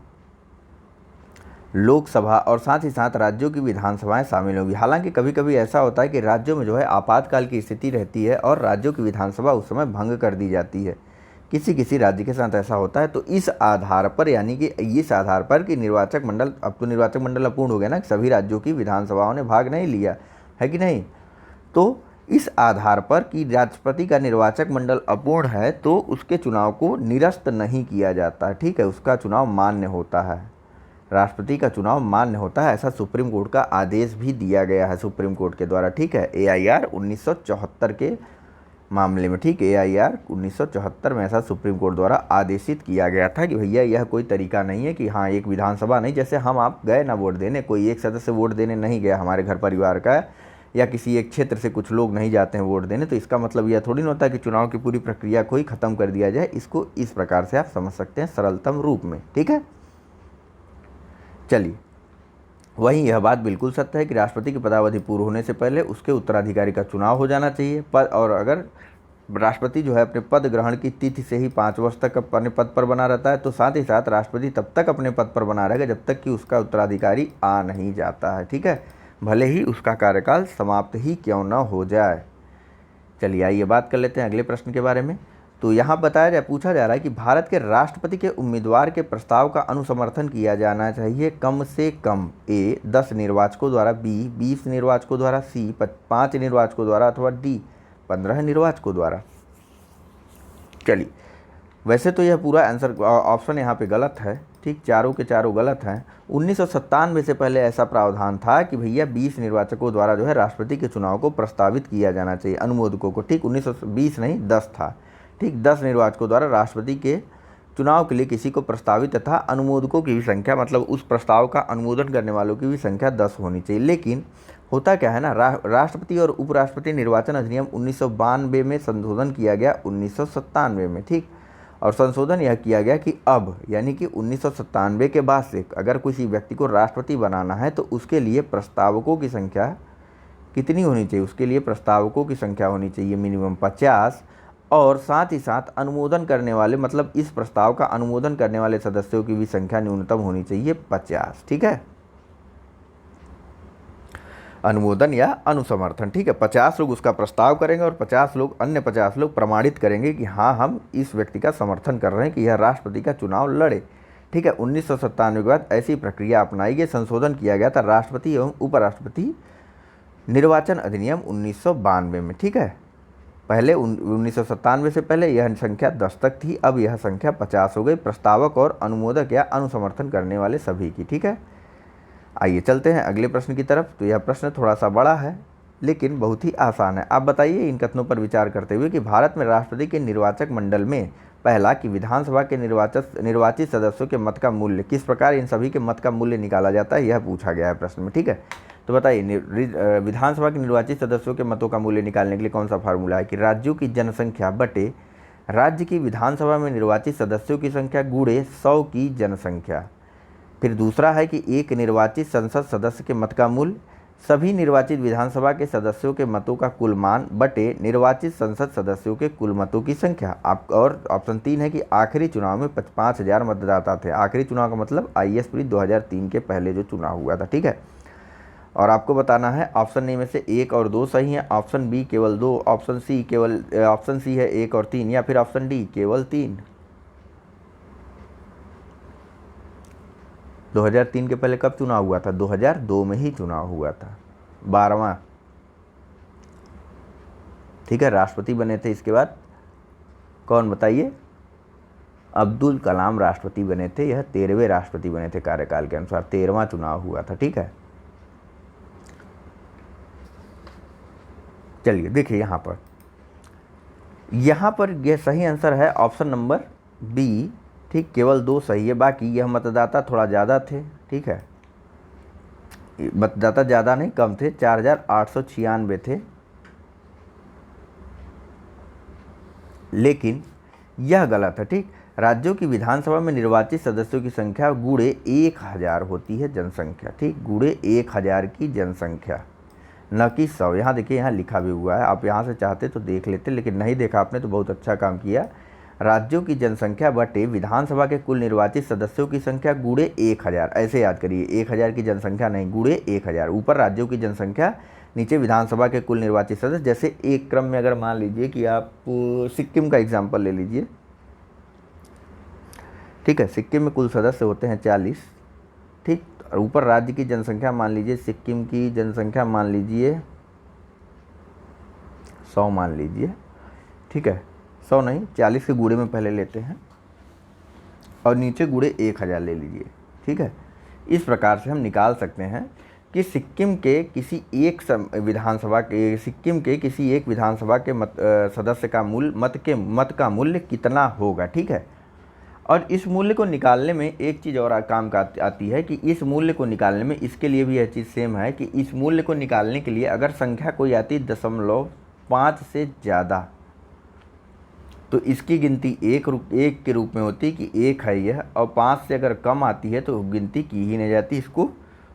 लोकसभा और साथ ही साथ राज्यों की विधानसभाएं शामिल होंगी। हालांकि कभी कभी ऐसा होता है कि राज्यों में जो है आपातकाल की स्थिति रहती है और राज्यों की विधानसभा उस समय भंग कर दी जाती है। किसी किसी राज्य के साथ ऐसा होता है। तो इस आधार पर, यानी कि इस आधार पर कि निर्वाचक मंडल, अब तो निर्वाचक मंडल अपूर्ण हो गया ना, सभी राज्यों की विधानसभाओं ने भाग नहीं लिया है कि नहीं, तो इस आधार पर कि राष्ट्रपति का निर्वाचक मंडल अपूर्ण है तो उसके चुनाव को निरस्त नहीं किया जाता। ठीक है, उसका चुनाव मान्य होता है, राष्ट्रपति का चुनाव मान्य होता है। ऐसा सुप्रीम कोर्ट का आदेश भी दिया गया है सुप्रीम कोर्ट के द्वारा। ठीक है, AIR 1974 के मामले में। ठीक, AIR 1974 में ऐसा सुप्रीम कोर्ट द्वारा आदेशित किया गया था कि भैया यह कोई तरीका नहीं है कि हाँ एक विधानसभा नहीं, जैसे हम आप गए ना वोट देने, कोई एक सदस्य वोट देने नहीं गया हमारे घर परिवार का, या किसी एक क्षेत्र से कुछ लोग नहीं जाते हैं वोट देने, तो इसका मतलब यह थोड़ी ना होता है कि चुनाव की पूरी प्रक्रिया को ही ख़त्म कर दिया जाए। इसको इस प्रकार से आप समझ सकते हैं सरलतम रूप में। ठीक है, चलिए, वहीं यह बात बिल्कुल सत्य है कि राष्ट्रपति की पदावधि पूर्ण होने से पहले उसके उत्तराधिकारी का चुनाव हो जाना चाहिए। और अगर राष्ट्रपति जो है अपने पद ग्रहण की तिथि से ही 5 वर्ष तक अपने पद पर बना रहता है, तो साथ ही साथ राष्ट्रपति तब तक अपने पद पर बना रहेगा जब तक कि उसका उत्तराधिकारी आ नहीं जाता है। ठीक है, भले ही उसका कार्यकाल समाप्त ही क्यों न हो जाए। चलिए आइए बात कर लेते हैं अगले प्रश्न के बारे में। तो यहाँ पूछा जा रहा है कि भारत के राष्ट्रपति के उम्मीदवार के प्रस्ताव का अनुसमर्थन किया जाना चाहिए कम से कम ए 10 निर्वाचकों द्वारा, बी 20 निर्वाचकों द्वारा, सी 5 निर्वाचकों द्वारा अथवा डी 15 निर्वाचकों द्वारा। चलिए, वैसे तो यह पूरा आंसर ऑप्शन यहाँ पे गलत है। ठीक, चारों के चारों गलत हैं। 1997 से पहले ऐसा प्रावधान था कि भैया 20 निर्वाचकों द्वारा जो है राष्ट्रपति के चुनाव को प्रस्तावित किया जाना चाहिए, अनुमोदकों को। ठीक, 1920 नहीं 10 था। ठीक, 10 निर्वाचकों द्वारा राष्ट्रपति के चुनाव के लिए किसी को प्रस्तावित तथा अनुमोदकों की भी संख्या, मतलब उस प्रस्ताव का अनुमोदन करने वालों की भी संख्या 10 होनी चाहिए। लेकिन होता क्या है ना, राष्ट्रपति और उपराष्ट्रपति निर्वाचन अधिनियम 1992 में संशोधन किया गया 1997 में। ठीक, और संशोधन यह किया गया कि अब यानी कि 1997 के बाद से अगर किसी व्यक्ति को राष्ट्रपति बनाना है तो उसके लिए प्रस्तावकों की संख्या कितनी होनी चाहिए, उसके लिए प्रस्तावकों की संख्या होनी चाहिए मिनिमम 50, और साथ ही साथ अनुमोदन करने वाले, मतलब इस प्रस्ताव का अनुमोदन करने वाले सदस्यों की भी संख्या न्यूनतम होनी चाहिए 50। ठीक है, अनुमोदन या अनुसमर्थन। ठीक है, 50 लोग उसका प्रस्ताव करेंगे और 50 लोग, अन्य 50 लोग प्रमाणित करेंगे कि हाँ हम इस व्यक्ति का समर्थन कर रहे हैं कि यह राष्ट्रपति का चुनाव लड़े। ठीक है, 1997 के बाद ऐसी प्रक्रिया अपनाई गई, संशोधन किया गया था राष्ट्रपति एवं उपराष्ट्रपति निर्वाचन अधिनियम 1992 में। ठीक है, पहले 1997 से पहले यह संख्या 10 तक थी, अब यह संख्या 50 हो गई, प्रस्तावक और अनुमोदक या अनुसमर्थन करने वाले सभी की। ठीक है, आइए चलते हैं अगले प्रश्न की तरफ। तो यह प्रश्न थोड़ा सा बड़ा है लेकिन बहुत ही आसान है। आप बताइए इन कथनों पर विचार करते हुए कि भारत में राष्ट्रपति के निर्वाचक मंडल में पहला कि विधानसभा के निर्वाचित सदस्यों के मत का मूल्य किस प्रकार, इन सभी के मत का मूल्य निकाला जाता है, यह पूछा गया है प्रश्न में। ठीक है, तो बताइए विधानसभा के निर्वाचित सदस्यों के मतों का मूल्य निकालने के लिए कौन सा फार्मूला है कि राज्यों की जनसंख्या बटे राज्य की विधानसभा में निर्वाचित सदस्यों की संख्या गुणे 100 की जनसंख्या। फिर दूसरा है कि एक निर्वाचित संसद सदस्य के मत का मूल्य सभी निर्वाचित विधानसभा के सदस्यों के मतों का कुल मान बटे निर्वाचित संसद सदस्यों के कुल मतों की संख्या। आप और ऑप्शन 3 है कि आखिरी चुनाव में 5,000 मतदाता थे। आखिरी चुनाव का मतलब IAS प्री 2003 के पहले जो चुनाव हुआ था, ठीक है। और आपको बताना है ऑप्शन ए में से 1 और 2 सही है, ऑप्शन बी केवल 2, ऑप्शन सी है 1 और 3, या फिर ऑप्शन डी केवल 3। 2003 के पहले कब चुनाव हुआ था? 2002 में ही चुनाव हुआ था, 12वां, ठीक है। राष्ट्रपति बने थे इसके बाद कौन बताइए? अब्दुल कलाम राष्ट्रपति बने थे। यह 13वें राष्ट्रपति बने थे कार्यकाल के अनुसार, 13वां चुनाव हुआ था, ठीक है। चलिए देखिए यहाँ पर यह सही आंसर है ऑप्शन नंबर बी, ठीक। केवल 2 सही है, बाकी यह मतदाता थोड़ा ज़्यादा थे, ठीक है। मतदाता ज़्यादा नहीं, कम थे, 4,896 थे। लेकिन यह गलत है, ठीक। राज्यों की विधानसभा में निर्वाचित सदस्यों की संख्या गुणे 1000 होती है जनसंख्या, ठीक। गुणे 1000 की जनसंख्या, न कि 100। यहाँ देखिए, यहाँ लिखा भी हुआ है, आप यहाँ से चाहते तो देख लेते, लेकिन नहीं देखा आपने तो बहुत अच्छा काम किया। राज्यों की जनसंख्या बटे विधानसभा के कुल निर्वाचित सदस्यों की संख्या गुणे 1000, ऐसे याद करिए। 1000 की जनसंख्या नहीं, गुणे 1000। ऊपर राज्यों की जनसंख्या, नीचे विधानसभा के कुल निर्वाचित सदस्य। जैसे एक क्रम में अगर मान लीजिए कि आप सिक्किम का एग्जाम्पल ले लीजिए, ठीक है। सिक्किम में कुल सदस्य होते हैं 40, ठीक। और ऊपर राज्य की जनसंख्या मान लीजिए, सिक्किम की जनसंख्या मान लीजिए 100 मान लीजिए, ठीक है। 100 नहीं, 40 के गुणे में पहले लेते हैं और नीचे गुणे 1000 ले लीजिए, ठीक है। इस प्रकार से हम निकाल सकते हैं कि सिक्किम के किसी एक विधानसभा के सदस्य का मूल्य मत का मूल्य कितना होगा, ठीक है। और इस मूल्य को निकालने में एक चीज़ और काम का आती है कि इस मूल्य को निकालने में इसके लिए भी यह चीज़ सेम है कि इस मूल्य को निकालने के लिए अगर संख्या कोई आती 0.5 से ज़्यादा, तो इसकी गिनती एक के रूप में होती कि 1 है यह, और 5 से अगर कम आती है तो गिनती की ही नहीं जाती, इसको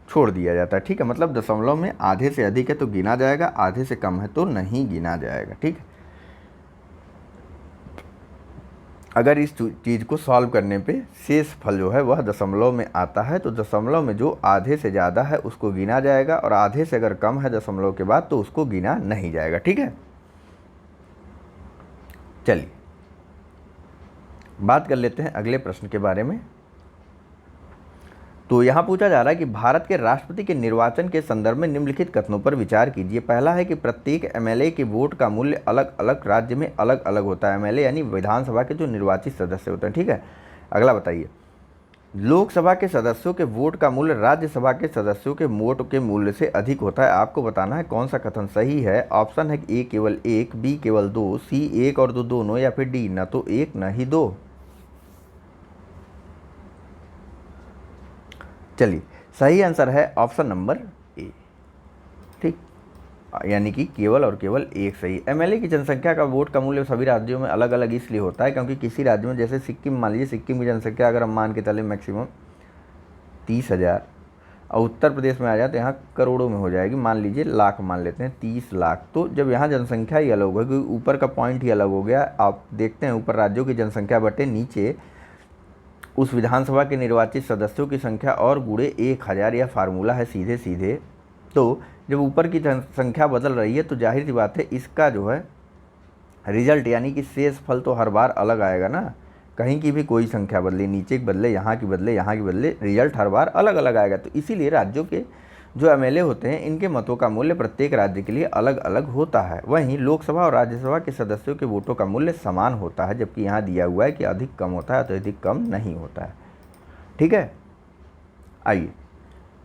छोड़ दिया जाता है, ठीक है। मतलब दशमलव में आधे से अधिक है तो गिना जाएगा, आधे से कम है तो नहीं गिना जाएगा, ठीक है। अगर इस चीज़ को सॉल्व करने पे शेष फल जो है वह दशमलव में आता है, तो दशमलव में जो आधे से ज़्यादा है उसको गिना जाएगा, और आधे से अगर कम है दशमलव के बाद तो उसको गिना नहीं जाएगा, ठीक है। चलिए बात कर लेते हैं अगले प्रश्न के बारे में। तो यहाँ पूछा जा रहा है कि भारत के राष्ट्रपति के निर्वाचन के संदर्भ में निम्नलिखित कथनों पर विचार कीजिए। पहला है कि प्रत्येक MLA के वोट का मूल्य अलग अलग राज्य में अलग अलग होता है। MLA यानी विधानसभा के जो निर्वाचित सदस्य होते हैं, ठीक है। अगला बताइए, लोकसभा के सदस्यों के वोट का मूल्य राज्यसभा के सदस्यों के वोट के मूल्य से अधिक होता है। आपको बताना है कौन सा कथन सही है। ऑप्शन है A केवल 1, B केवल 2, C 1 और 2 दोनों, या फिर D न तो 1 न ही 2। चलिए सही आंसर है ऑप्शन नंबर A, ठीक। यानी कि केवल और केवल 1 सही। MLA की जनसंख्या का वोट का मूल्य सभी राज्यों में अलग अलग इसलिए होता है क्योंकि किसी राज्य में, जैसे सिक्किम मान लीजिए, सिक्किम की जनसंख्या अगर हम मान के चले मैक्सिमम 30,000, और उत्तर प्रदेश में आ जाए तो यहाँ करोड़ों में हो जाएगी, मान लीजिए लाख मान लेते हैं, 30 लाख। तो जब यहाँ जनसंख्या ही अलग होगी, ऊपर का पॉइंट ही अलग हो गया। आप देखते हैं ऊपर राज्यों की जनसंख्या बटे नीचे उस विधानसभा के निर्वाचित सदस्यों की संख्या और गुणे 1000, यह फार्मूला है सीधे सीधे। तो जब ऊपर की संख्या बदल रही है तो जाहिर सी बात है इसका जो है रिजल्ट यानी कि शेष फल तो हर बार अलग आएगा ना। कहीं की भी कोई संख्या बदले, नीचे की बदले, यहाँ की बदले, यहाँ की बदले, रिजल्ट हर बार अलग अलग आएगा। तो इसीलिए राज्यों के जो MLA होते हैं इनके मतों का मूल्य प्रत्येक राज्य के लिए अलग अलग होता है। वहीं लोकसभा और राज्यसभा के सदस्यों के वोटों का मूल्य समान होता है, जबकि यहाँ दिया हुआ है कि अधिक कम होता है तो अधिक कम नहीं होता है, ठीक है। आइए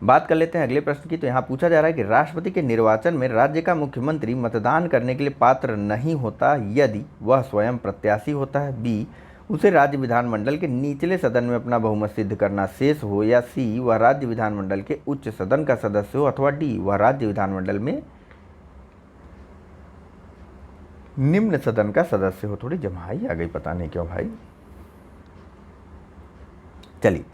बात कर लेते हैं अगले प्रश्न की। तो यहाँ पूछा जा रहा है कि राष्ट्रपति के निर्वाचन में राज्य का मुख्यमंत्री मतदान करने के लिए पात्र नहीं होता यदि वह स्वयं प्रत्याशी होता है, B उसे राज्य विधानमंडल के निचले सदन में अपना बहुमत सिद्ध करना शेष हो, या सी वह राज्य विधानमंडल के उच्च सदन का सदस्य हो, अथवा डी वह राज्य विधानमंडल में निम्न सदन का सदस्य हो। थोड़ी जमाई आ गई, पता नहीं क्यों भाई। चलिए,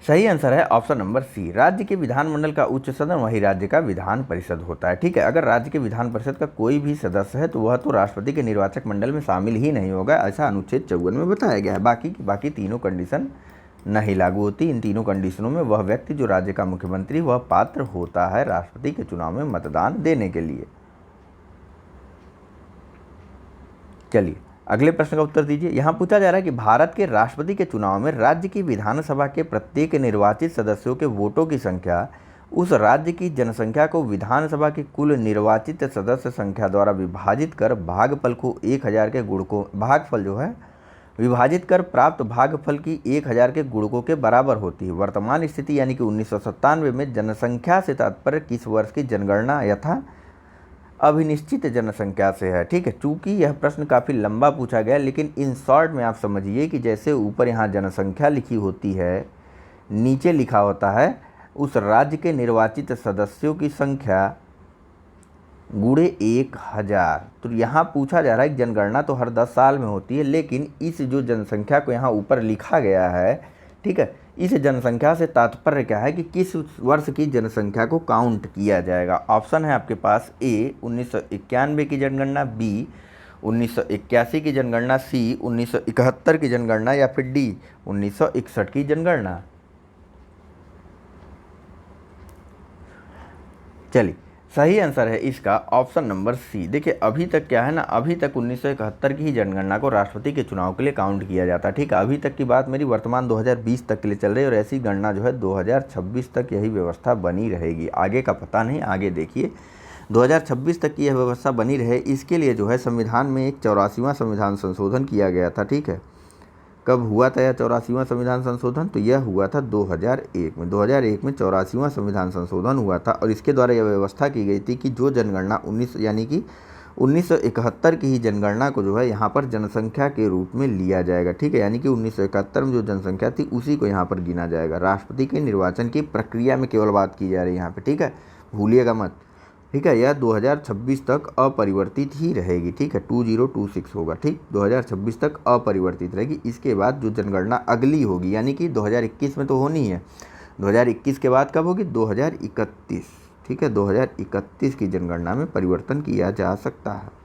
सही आंसर है ऑप्शन नंबर सी। राज्य के विधानमंडल का उच्च सदन वही राज्य का विधान परिषद होता है। ठीक है, अगर राज्य के विधान परिषद का कोई भी सदस्य है तो वह तो राष्ट्रपति के निर्वाचक मंडल में शामिल ही नहीं होगा, ऐसा अनुच्छेद 54 में बताया गया है। बाकी तीनों कंडीशन नहीं लागू होती। इन तीनों कंडीशनों में वह व्यक्ति जो राज्य का मुख्यमंत्री वह पात्र होता है राष्ट्रपति के चुनाव में मतदान देने के लिए। चलिए, अगले प्रश्न का उत्तर दीजिए। यहाँ पूछा जा रहा है कि भारत के राष्ट्रपति के चुनाव में राज्य की विधानसभा के प्रत्येक निर्वाचित सदस्यों के वोटों की संख्या उस राज्य की जनसंख्या को विधानसभा की कुल निर्वाचित सदस्य संख्या द्वारा विभाजित कर भागफल को 1000 के गुणकों भागफल जो है विभाजित कर प्राप्त भागफल की 1000 के गुणकों के बराबर होती है। वर्तमान स्थिति यानी कि 1997 में जनसंख्या से तात्पर्य किस वर्ष की जनगणना यथा अभिनिश्चित जनसंख्या से है। ठीक है, चूंकि यह प्रश्न काफ़ी लंबा पूछा गया, लेकिन इन शॉर्ट में आप समझिए कि जैसे ऊपर यहाँ जनसंख्या लिखी होती है, नीचे लिखा होता है उस राज्य के निर्वाचित सदस्यों की संख्या गुणे 1000। तो यहाँ पूछा जा रहा है कि जनगणना तो हर 10 साल में होती है, लेकिन इस जो जनसंख्या को यहाँ ऊपर लिखा गया है, ठीक है, इस जनसंख्या से तात्पर्य क्या है कि किस वर्ष की जनसंख्या को काउंट किया जाएगा। ऑप्शन है आपके पास ए 1991 की जनगणना, बी 1981 की जनगणना, सी 1971 की जनगणना, या फिर डी 1961 की जनगणना। चलिए, सही आंसर है इसका ऑप्शन नंबर सी। देखिए, अभी तक क्या है ना, अभी तक 1971 की ही जनगणना को राष्ट्रपति के चुनाव के लिए काउंट किया जाता है। ठीक है, अभी तक की बात मेरी वर्तमान 2020 तक के लिए चल रही है, और ऐसी गणना जो है 2026 तक यही व्यवस्था बनी रहेगी। आगे का पता नहीं, आगे देखिए 2026 तक की यह व्यवस्था बनी रहे, इसके लिए जो है संविधान में एक 84वां संविधान संशोधन किया गया था। ठीक है, कब हुआ था यह 84वां संविधान संशोधन? तो यह हुआ था 2001 में। 2001 में 84वां संविधान संशोधन हुआ था, और इसके द्वारा यह व्यवस्था की गई थी कि जो जनगणना 1971 की ही जनगणना को जो है यहाँ पर जनसंख्या के रूप में लिया जाएगा। ठीक है, यानी कि 1971 में जो जनसंख्या थी उसी को यहाँ पर गिना जाएगा। राष्ट्रपति के निर्वाचन की प्रक्रिया में केवल बात की जा रही है यहाँ पर। ठीक है, भूलिएगा मत। ठीक है, यह 2026 तक अपरिवर्तित ही रहेगी। ठीक है, 2026 होगा। ठीक, 2026 तक अपरिवर्तित रहेगी। इसके बाद जो जनगणना अगली होगी, यानी कि 2021 में तो होनी है, 2021 के बाद कब होगी? 2031। ठीक है, 2031 की जनगणना में परिवर्तन किया जा सकता है,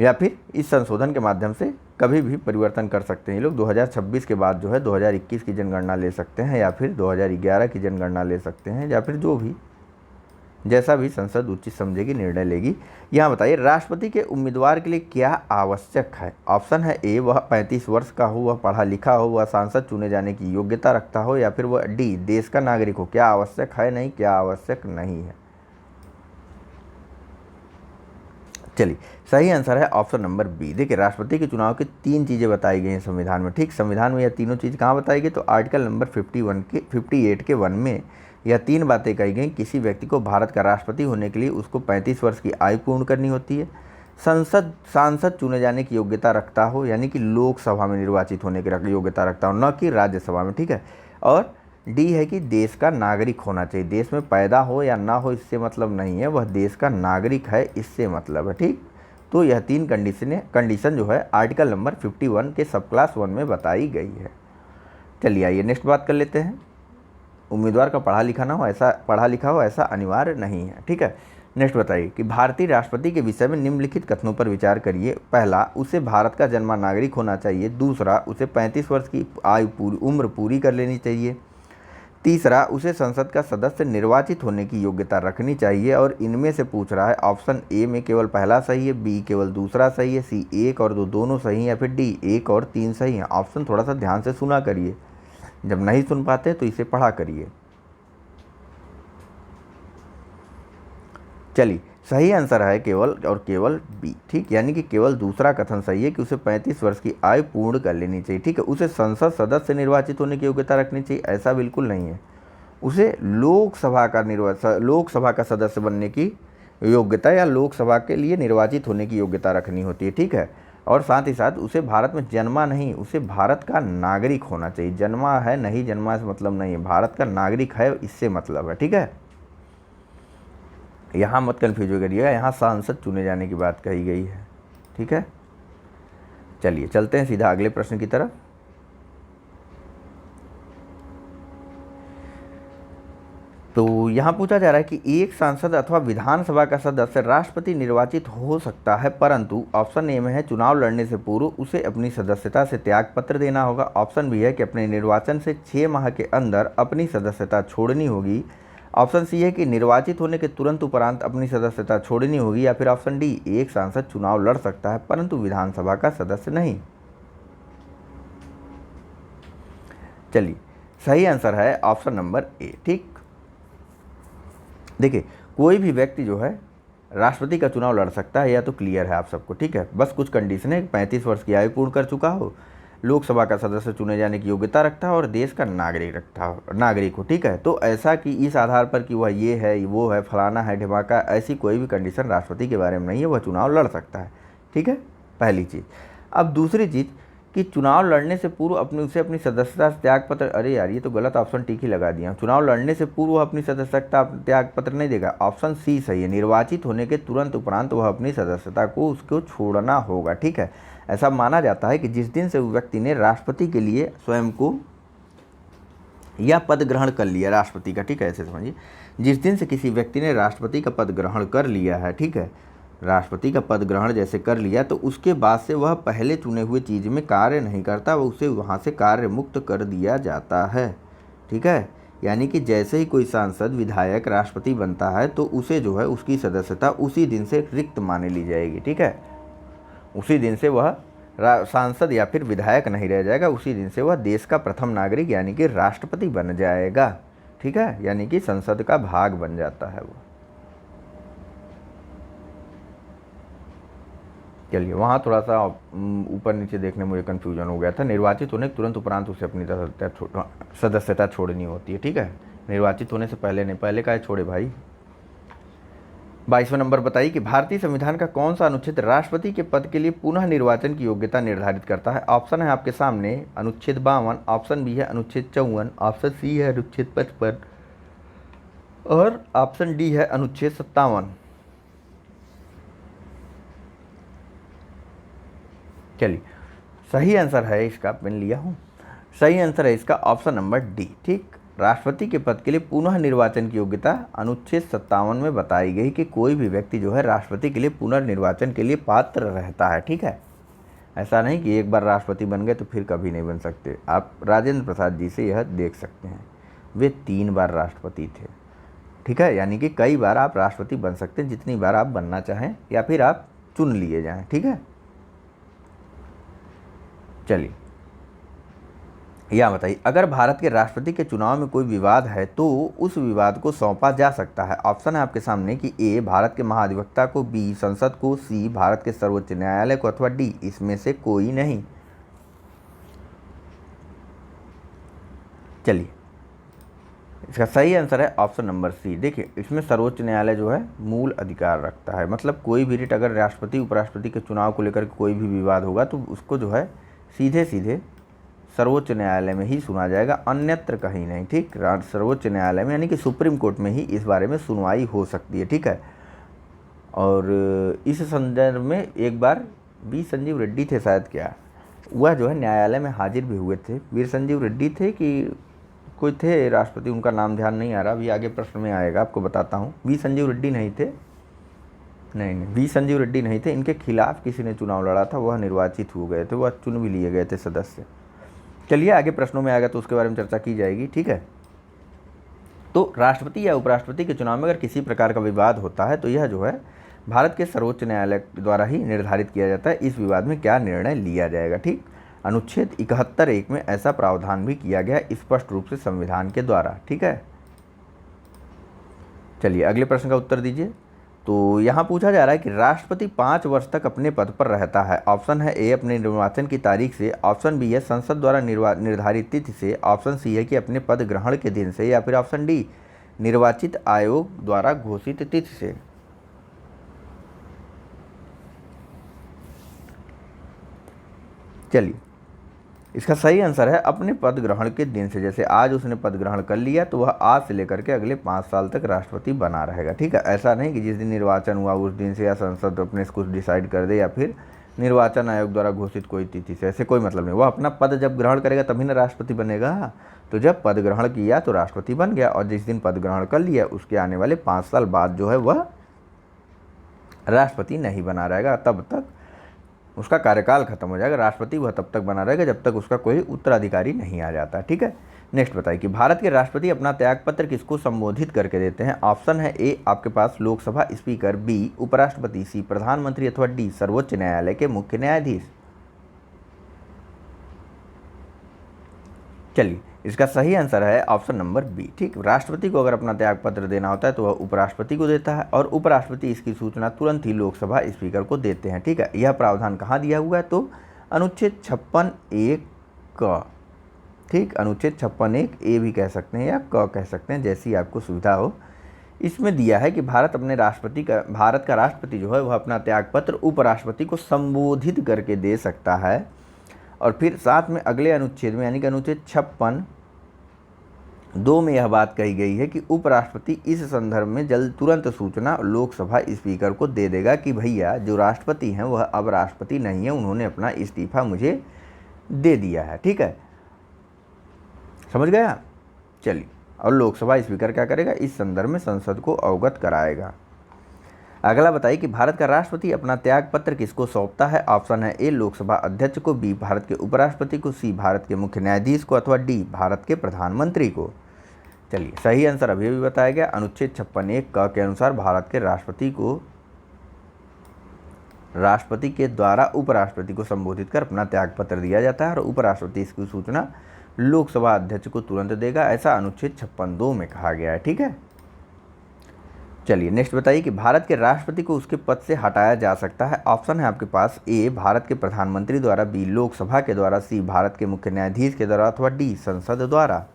या फिर इस संशोधन के माध्यम से कभी भी परिवर्तन कर सकते हैं ये लोग। 2026 के बाद जो है 2021 की जनगणना ले सकते हैं, या फिर 2011 की जनगणना ले सकते हैं, या फिर जो भी जैसा भी संसद उचित समझेगी निर्णय लेगी। यहाँ बताइए, राष्ट्रपति के उम्मीदवार के लिए क्या आवश्यक है? ऑप्शन है ए वह 35 वर्ष का हो, वह पढ़ा लिखा हो, वह सांसद चुने जाने की योग्यता रखता हो, या फिर वह डी देश का नागरिक हो। क्या आवश्यक है, नहीं, क्या आवश्यक नहीं है। चलिए, सही आंसर है ऑप्शन नंबर बी। देखिए, राष्ट्रपति के चुनाव की 3 चीज़ें बताई गई हैं संविधान में। ठीक, संविधान में यह तीनों चीज़ कहाँ बताई गई? तो आर्टिकल नंबर 58 के 1 में यह 3 बातें कही गई। किसी व्यक्ति को भारत का राष्ट्रपति होने के लिए उसको 35 वर्ष की आयु पूर्ण करनी होती है, सांसद चुने जाने की योग्यता रखता हो, यानी कि लोकसभा में निर्वाचित होने की योग्यता रखता हो, न कि राज्यसभा में। ठीक है, और डी है कि देश का नागरिक होना चाहिए। देश में पैदा हो या ना हो इससे मतलब नहीं है, वह देश का नागरिक है, इससे मतलब है। ठीक, तो यह 3 कंडीशन जो है आर्टिकल नंबर 51 के सब क्लास 1 में बताई गई है। चलिए, आइए नेक्स्ट बात कर लेते हैं। उम्मीदवार का पढ़ा लिखा हो ऐसा अनिवार्य नहीं है। ठीक है, नेक्स्ट बताइए कि भारतीय राष्ट्रपति के विषय में निम्नलिखित कथनों पर विचार करिए। पहला, उसे भारत का जन्मा नागरिक होना चाहिए। दूसरा, उसे 35 वर्ष की उम्र पूरी कर लेनी चाहिए। तीसरा, उसे संसद का सदस्य निर्वाचित होने की योग्यता रखनी चाहिए। और इनमें से पूछ रहा है ऑप्शन ए में केवल पहला सही है, बी केवल दूसरा सही है, सी 1 और 2 दोनों सही हैं, या फिर डी 1 और 3 सही हैं। ऑप्शन थोड़ा सा ध्यान से सुना करिए, जब नहीं सुन पाते तो इसे पढ़ा करिए। चलिए, सही आंसर है केवल और केवल बी। ठीक, यानी कि केवल दूसरा कथन सही है कि उसे 35 वर्ष की आयु पूर्ण कर लेनी चाहिए। ठीक है, उसे संसद सदस्य निर्वाचित होने की योग्यता रखनी चाहिए, ऐसा बिल्कुल नहीं है। उसे लोकसभा का सदस्य बनने की योग्यता या लोकसभा के लिए निर्वाचित होने की योग्यता रखनी होती है। ठीक है, और साथ ही साथ उसे भारत में जन्मा नहीं, उसे भारत का नागरिक होना चाहिए। जन्मा है नहीं, जन्मा से मतलब नहीं है, भारत का नागरिक है इससे मतलब है, ठीक है। यहाँ मत कन्फ्यूज करिएगा, यहाँ सांसद चुने जाने की बात कही गई है, ठीक है। चलिए चलते हैं सीधा अगले प्रश्न की तरफ। तो यहाँ पूछा जा रहा है कि एक सांसद अथवा विधानसभा का सदस्य राष्ट्रपति निर्वाचित हो सकता है, परंतु ऑप्शन ए में है चुनाव लड़ने से पूर्व उसे अपनी सदस्यता से त्यागपत्र देना होगा। ऑप्शन बी है कि अपने निर्वाचन से 6 माह के अंदर अपनी सदस्यता छोड़नी होगी। ऑप्शन सी है कि निर्वाचित होने के तुरंत उपरांत अपनी सदस्यता छोड़नी होगी। या फिर ऑप्शन डी, एक सांसद चुनाव लड़ सकता है परंतु विधानसभा का सदस्य नहीं। चलिए सही आंसर है ऑप्शन नंबर ए, ठीक। देखिए कोई भी व्यक्ति जो है राष्ट्रपति का चुनाव लड़ सकता है, यह तो क्लियर है आप सबको, ठीक है। बस कुछ कंडीशन है, 35 वर्ष की आयु पूर्ण कर चुका हो, लोकसभा का सदस्य चुने जाने की योग्यता रखता हो और देश का नागरिक हो, ठीक है। तो ऐसा कि इस आधार पर कि वह ये है वो है फलाना है ढिमाका, ऐसी कोई भी कंडीशन राष्ट्रपति के बारे में नहीं है, वह चुनाव लड़ सकता है, ठीक है, पहली चीज़। अब दूसरी चीज़ कि चुनाव लड़ने से पूर्व अपनी सदस्यता त्यागपत्र, अरे यार ये तो गलत ऑप्शन टिक ही लगा दिया। चुनाव लड़ने से पूर्व वह अपनी सदस्यता त्यागपत्र नहीं देगा, ऑप्शन सी सही है। निर्वाचित होने के तुरंत उपरांत वह अपनी सदस्यता को उसको छोड़ना होगा, ठीक है। ऐसा माना जाता है कि जिस दिन से उस व्यक्ति ने राष्ट्रपति के लिए स्वयं को यह पद ग्रहण कर लिया राष्ट्रपति का, ठीक है, ऐसे समझिए, जिस दिन से किसी व्यक्ति ने राष्ट्रपति का पद ग्रहण कर लिया है, ठीक है, राष्ट्रपति का पद ग्रहण जैसे कर लिया, तो उसके बाद से वह पहले चुने हुए चीज़ में कार्य नहीं करता, वह उसे वहाँ से कार्य मुक्त कर दिया जाता है, ठीक है। यानी कि जैसे ही कोई सांसद विधायक राष्ट्रपति बनता है तो उसे जो है उसकी सदस्यता उसी दिन से रिक्त मान ली जाएगी, ठीक है। उसी दिन से वह सांसद या फिर विधायक नहीं रह जाएगा, उसी दिन से वह देश का प्रथम नागरिक यानी कि राष्ट्रपति बन जाएगा, ठीक है, यानी कि संसद का भाग बन जाता है वो। चलिए वहाँ थोड़ा सा ऊपर नीचे देखने मुझे कन्फ्यूजन हो गया था। निर्वाचित होने के तुरंत उपरांत उसे अपनी सदस्यता छोड़नी होती है, ठीक है, निर्वाचित होने से पहले नहीं, पहले का छोड़े भाई। 22वां नंबर बताइए कि भारतीय संविधान का कौन सा अनुच्छेद राष्ट्रपति के पद के लिए पुनः निर्वाचन की योग्यता निर्धारित करता है। ऑप्शन है आपके सामने अनुच्छेद 52, ऑप्शन बी है अनुच्छेद 54, ऑप्शन सी है अनुच्छेद 55 और ऑप्शन डी है अनुच्छेद 57। चलिए सही आंसर है इसका, पेन लिया हूँ, सही आंसर है इसका ऑप्शन नंबर डी, ठीक। राष्ट्रपति के पद के लिए पुनः निर्वाचन की योग्यता अनुच्छेद 57 में बताई गई कि कोई भी व्यक्ति जो है राष्ट्रपति के लिए पुनर्निर्वाचन के लिए पात्र रहता है, ठीक है। ऐसा नहीं कि एक बार राष्ट्रपति बन गए तो फिर कभी नहीं बन सकते। आप राजेंद्र प्रसाद जी से यह देख सकते हैं, वे 3 बार राष्ट्रपति थे, ठीक है, यानी कि कई बार आप राष्ट्रपति बन सकते हैं, जितनी बार आप बनना चाहें या फिर आप चुन लिए जाएं, ठीक है। चलिए यह बताइए, अगर भारत के राष्ट्रपति के चुनाव में कोई विवाद है तो उस विवाद को सौंपा जा सकता है। ऑप्शन है आपके सामने कि ए भारत के महाधिवक्ता को, बी संसद को, सी भारत के सर्वोच्च न्यायालय को अथवा डी इसमें से कोई नहीं। चलिए इसका सही आंसर है ऑप्शन नंबर सी। देखिए इसमें सर्वोच्च न्यायालय जो है मूल अधिकार रखता है, मतलब कोई भी रिट अगर राष्ट्रपति उपराष्ट्रपति के चुनाव को लेकर कोई भी विवाद होगा तो उसको जो है सीधे सीधे सर्वोच्च न्यायालय में ही सुना जाएगा, अन्यत्र कहीं नहीं, ठीक। सर्वोच्च न्यायालय में यानी कि सुप्रीम कोर्ट में ही इस बारे में सुनवाई हो सकती है, ठीक है। और इस संदर्भ में एक बार वी संजीव रेड्डी थे शायद, क्या वह जो है न्यायालय में हाजिर भी हुए थे। वीर संजीव रेड्डी थे कि कोई थे राष्ट्रपति, उनका नाम ध्यान नहीं आ रहा, अभी आगे प्रश्न में आएगा, आपको बताता हूँ। वी संजीव रेड्डी नहीं थे, नहीं वी संजीव रेड्डी नहीं थे, इनके खिलाफ किसी ने चुनाव लड़ा था, वह निर्वाचित हो गए थे, वह चुन भी लिए गए थे सदस्य। चलिए आगे प्रश्नों में आएगा तो उसके बारे में चर्चा की जाएगी, ठीक है। तो राष्ट्रपति या उपराष्ट्रपति के चुनाव में अगर किसी प्रकार का विवाद होता है तो यह जो है भारत के सर्वोच्च न्यायालय द्वारा ही निर्धारित किया जाता है इस विवाद में क्या निर्णय लिया जाएगा, ठीक। अनुच्छेद 71(1) में ऐसा प्रावधान भी किया गया स्पष्ट रूप से संविधान के द्वारा, ठीक है। चलिए अगले प्रश्न का उत्तर दीजिए। तो यहाँ पूछा जा रहा है कि राष्ट्रपति 5 वर्ष तक अपने पद पर रहता है। ऑप्शन है ए अपने निर्वाचन की तारीख से, ऑप्शन बी है संसद द्वारा निर्धारित तिथि से, ऑप्शन सी है कि अपने पद ग्रहण के दिन से, या फिर ऑप्शन डी निर्वाचित आयोग द्वारा घोषित तिथि से। चलिए, इसका सही आंसर है अपने पद ग्रहण के दिन से। जैसे आज उसने पद ग्रहण कर लिया तो वह आज से लेकर के अगले 5 साल तक राष्ट्रपति बना रहेगा। ठीक है, ऐसा नहीं कि जिस दिन निर्वाचन हुआ उस दिन से या संसद अपने से कुछ डिसाइड कर दे या फिर निर्वाचन आयोग द्वारा घोषित कोई तिथि से, ऐसे कोई मतलब नहीं। वह अपना पद जब ग्रहण करेगा तभी ना राष्ट्रपति बनेगा। तो जब पद ग्रहण किया तो राष्ट्रपति बन गया, और जिस दिन पद ग्रहण कर लिया उसके आने वाले 5 साल बाद जो है वह राष्ट्रपति नहीं बना रहेगा, तब तक उसका कार्यकाल खत्म हो जाएगा। राष्ट्रपति वह तब तक बना रहेगा जब तक उसका कोई उत्तराधिकारी नहीं आ जाता। ठीक है, नेक्स्ट बताइए कि भारत के राष्ट्रपति अपना त्यागपत्र किसको संबोधित करके देते हैं। ऑप्शन है ए आपके पास लोकसभा स्पीकर, बी उपराष्ट्रपति, सी प्रधानमंत्री अथवा डी सर्वोच्च न्यायालय के मुख्य न्यायाधीश। चलिए, इसका सही आंसर है ऑप्शन नंबर बी। ठीक, राष्ट्रपति को अगर अपना त्यागपत्र देना होता है तो वह उपराष्ट्रपति को देता है, और उपराष्ट्रपति इसकी सूचना तुरंत ही लोकसभा स्पीकर को देते हैं। ठीक है, यह प्रावधान कहाँ दिया हुआ है तो अनुच्छेद 56(1) क। ठीक, अनुच्छेद 56(1) ए भी कह सकते हैं या क कह सकते हैं, जैसी आपको सुविधा हो। इसमें दिया है कि भारत का राष्ट्रपति जो है वह अपना त्यागपत्र उपराष्ट्रपति को संबोधित करके दे सकता है। और फिर साथ में अगले अनुच्छेद में यानी कि अनुच्छेद 56(2) में यह बात कही गई है कि उपराष्ट्रपति इस संदर्भ में तुरंत सूचना लोकसभा स्पीकर को दे देगा कि भैया जो राष्ट्रपति हैं वह अब राष्ट्रपति नहीं है, उन्होंने अपना इस्तीफा मुझे दे दिया है। ठीक है, समझ गया। चलिए, और लोकसभा स्पीकर क्या करेगा, इस संदर्भ में संसद को अवगत कराएगा। अगला बताइए कि भारत का राष्ट्रपति अपना त्यागपत्र किसको सौंपता है। ऑप्शन है ए लोकसभा अध्यक्ष को, बी भारत के उपराष्ट्रपति को, सी भारत के मुख्य न्यायाधीश को अथवा डी भारत के प्रधानमंत्री को। चलिए, सही आंसर अभी भी बताया गया। अनुच्छेद 56(1) क के अनुसार भारत के राष्ट्रपति को राष्ट्रपति के द्वारा उपराष्ट्रपति को संबोधित कर अपना त्यागपत्र दिया जाता है, और उपराष्ट्रपति इसकी सूचना लोकसभा अध्यक्ष को तुरंत देगा, ऐसा अनुच्छेद 56(2) में कहा गया है। ठीक है, चलिए नेक्स्ट बताइए कि भारत के राष्ट्रपति को उसके पद से हटाया जा सकता है। ऑप्शन है आपके पास ए भारत के प्रधानमंत्री द्वारा, बी लोकसभा के द्वारा, सी भारत के मुख्य न्यायाधीश के द्वारा अथवा डी संसद द्वारा।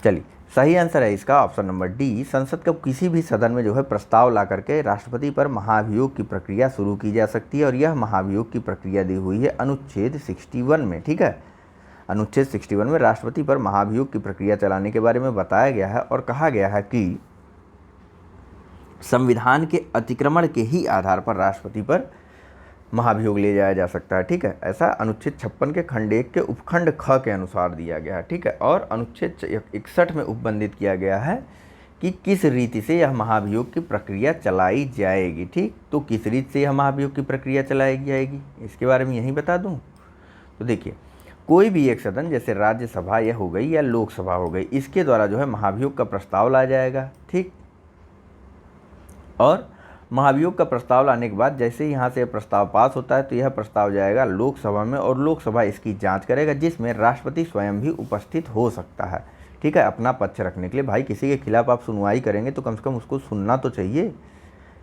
चलिए, सही आंसर है इसका ऑप्शन नंबर डी। संसद का किसी भी सदन में जो है प्रस्ताव ला करके राष्ट्रपति पर महाभियोग की प्रक्रिया शुरू की जा सकती है, और यह महाभियोग की प्रक्रिया दी हुई है अनुच्छेद 61 में। ठीक है, अनुच्छेद 61 में राष्ट्रपति पर महाभियोग की प्रक्रिया चलाने के बारे में बताया गया है, और कहा गया है कि संविधान के अतिक्रमण के ही आधार पर राष्ट्रपति पर महाभियोग ले जाया जा सकता है। ठीक है, ऐसा अनुच्छेद 56 के खंड 1 के उपखंड ख के अनुसार दिया गया है। ठीक है, और अनुच्छेद 61 में उपबंधित किया गया है कि किस रीति से यह महाभियोग की प्रक्रिया चलाई जाएगी। ठीक, तो किस रीति से यह महाभियोग की प्रक्रिया चलाई जाएगी इसके बारे में यही बता दूं। तो देखिए, कोई भी एक सदन जैसे राज्यसभा यह हो गई या लोकसभा हो गई, इसके द्वारा जो है महाभियोग का प्रस्ताव लाया जाएगा। ठीक, और महाभियोग का प्रस्ताव लाने के बाद जैसे ही यहाँ से प्रस्ताव पास होता है तो यह प्रस्ताव जाएगा लोकसभा में, और लोकसभा इसकी जांच करेगा, जिसमें राष्ट्रपति स्वयं भी उपस्थित हो सकता है। ठीक है, अपना पक्ष रखने के लिए। भाई किसी के खिलाफ आप सुनवाई करेंगे तो कम से कम उसको सुनना तो चाहिए